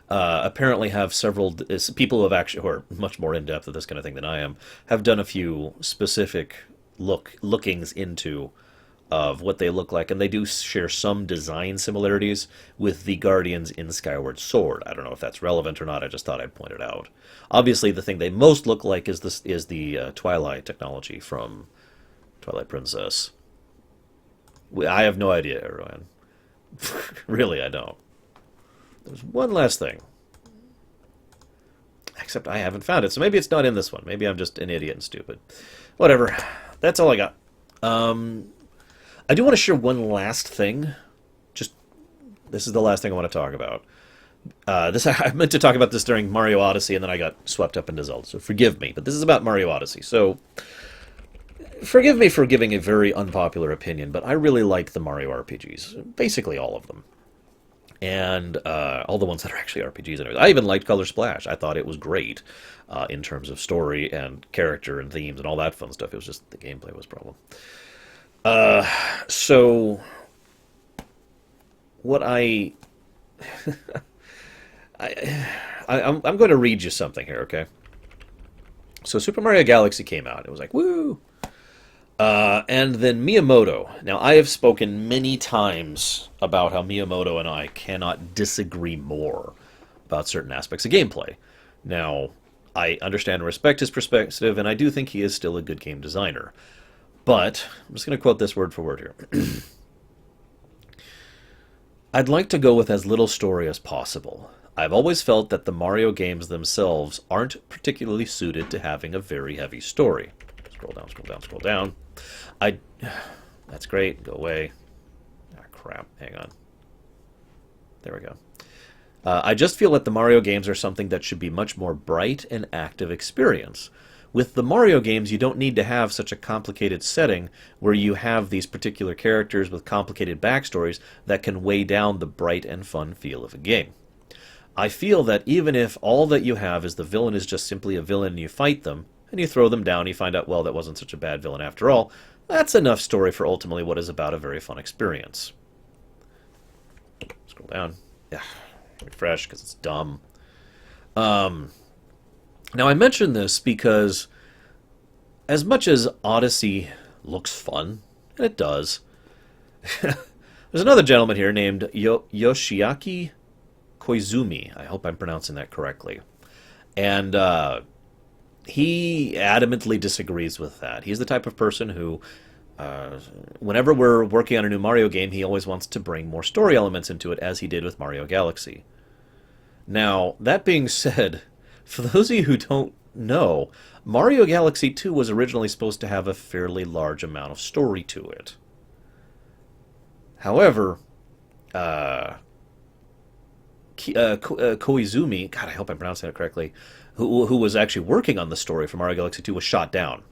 apparently have several people who are much more in depth at this kind of thing than I am, have done a few specific lookings into of what they look like, and they do share some design similarities with the Guardians in Skyward Sword. I don't know if that's relevant or not. I just thought I'd point it out. Obviously, the thing they most look like is the Twilight technology from Twilight Princess. I have no idea, Erwan. Really, I don't. There's one last thing. Except I haven't found it, so maybe it's not in this one. Maybe I'm just an idiot and stupid. Whatever. That's all I got. I do want to share one last thing. This is the last thing I want to talk about. I meant to talk about this during Mario Odyssey, and then I got swept up into Zelda, so forgive me. But this is about Mario Odyssey, so... Forgive me for giving a very unpopular opinion, but I really like the Mario RPGs. Basically all of them. And all the ones that are actually RPGs. Anyways. I even liked Color Splash. I thought it was great in terms of story and character and themes and all that fun stuff. It was just the gameplay was a problem. So... What I'm going to read you something here, okay? So Super Mario Galaxy came out. It was like, woo! And then Miyamoto. Now, I have spoken many times about how Miyamoto and I cannot disagree more about certain aspects of gameplay. Now, I understand and respect his perspective, and I do think he is still a good game designer. But, I'm just going to quote this word for word here. I'd like to go with as little story as possible. I've always felt that the Mario games themselves aren't particularly suited to having a very heavy story. Scroll down, scroll down, scroll down. That's great. Go away. Ah, crap. Hang on. There we go. I just feel that the Mario games are something that should be much more bright and active experience. With the Mario games, you don't need to have such a complicated setting where you have these particular characters with complicated backstories that can weigh down the bright and fun feel of a game. I feel that even if all that you have is the villain is just simply a villain and you fight them, and you throw them down, you find out, well, that wasn't such a bad villain after all, that's enough story for ultimately what is about a very fun experience. Scroll down. Yeah. Refresh, because it's dumb. Now, I mention this because as much as Odyssey looks fun, and it does, there's another gentleman here named Yoshiaki Koizumi. I hope I'm pronouncing that correctly. And he adamantly disagrees with that. He's the type of person who, whenever we're working on a new Mario game, he always wants to bring more story elements into it, as he did with Mario Galaxy. Now, that being said, for those of you who don't know, Mario Galaxy 2 was originally supposed to have a fairly large amount of story to it. However, Koizumi, God, I hope I'm pronouncing it correctly, who was actually working on the story for Mario Galaxy 2, was shot down.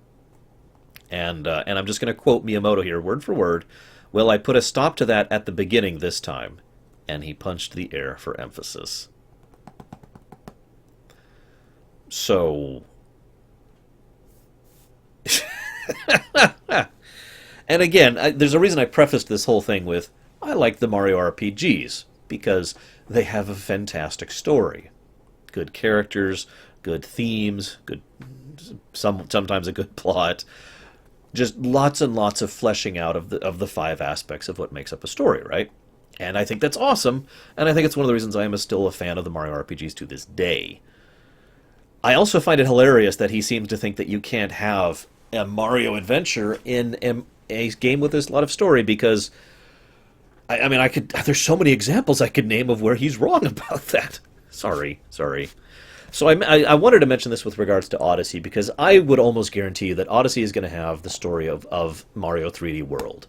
And I'm just going to quote Miyamoto here, word for word. Well, I put a stop to that at the beginning this time. And he punched the air for emphasis. So... And again, there's a reason I prefaced this whole thing with, I like the Mario RPGs, because they have a fantastic story. Good characters, good themes, good sometimes a good plot. Just lots and lots of fleshing out of the 5 aspects of what makes up a story, right? And I think that's awesome, and I think it's one of the reasons I am still a fan of the Mario RPGs to this day. I also find it hilarious that he seems to think that you can't have a Mario adventure in a game with a lot of story, because I mean, there's so many examples I could name of where he's wrong about that. Sorry. So I wanted to mention this with regards to Odyssey, because I would almost guarantee you that Odyssey is going to have the story of Mario 3D World.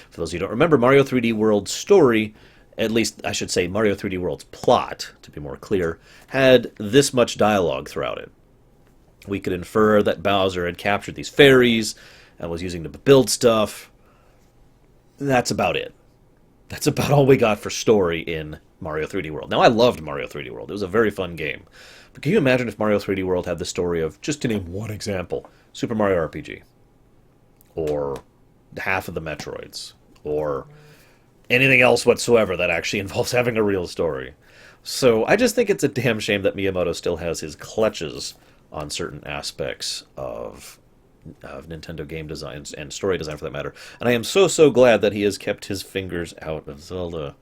For those of you who don't remember, Mario 3D World's story, at least I should say Mario 3D World's plot, to be more clear, had this much dialogue throughout it. We could infer that Bowser had captured these fairies and was using them to build stuff. That's about it. That's about all we got for story in Mario 3D World. Now, I loved Mario 3D World. It was a very fun game. But can you imagine if Mario 3D World had the story of, just to name one example, Super Mario RPG? Or half of the Metroids? Or anything else whatsoever that actually involves having a real story? So I just think it's a damn shame that Miyamoto still has his clutches on certain aspects of Nintendo game design and story design, for that matter. And I am so glad that he has kept his fingers out of Zelda.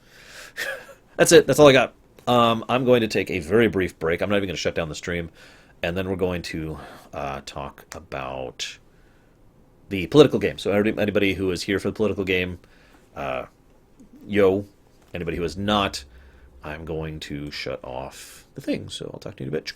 That's it. That's all I got. I'm going to take a very brief break. I'm not even going to shut down the stream. And then we're going to talk about the political game. So anybody who is here for the political game, yo. Anybody who is not, I'm going to shut off the thing. So I'll talk to you in a bit.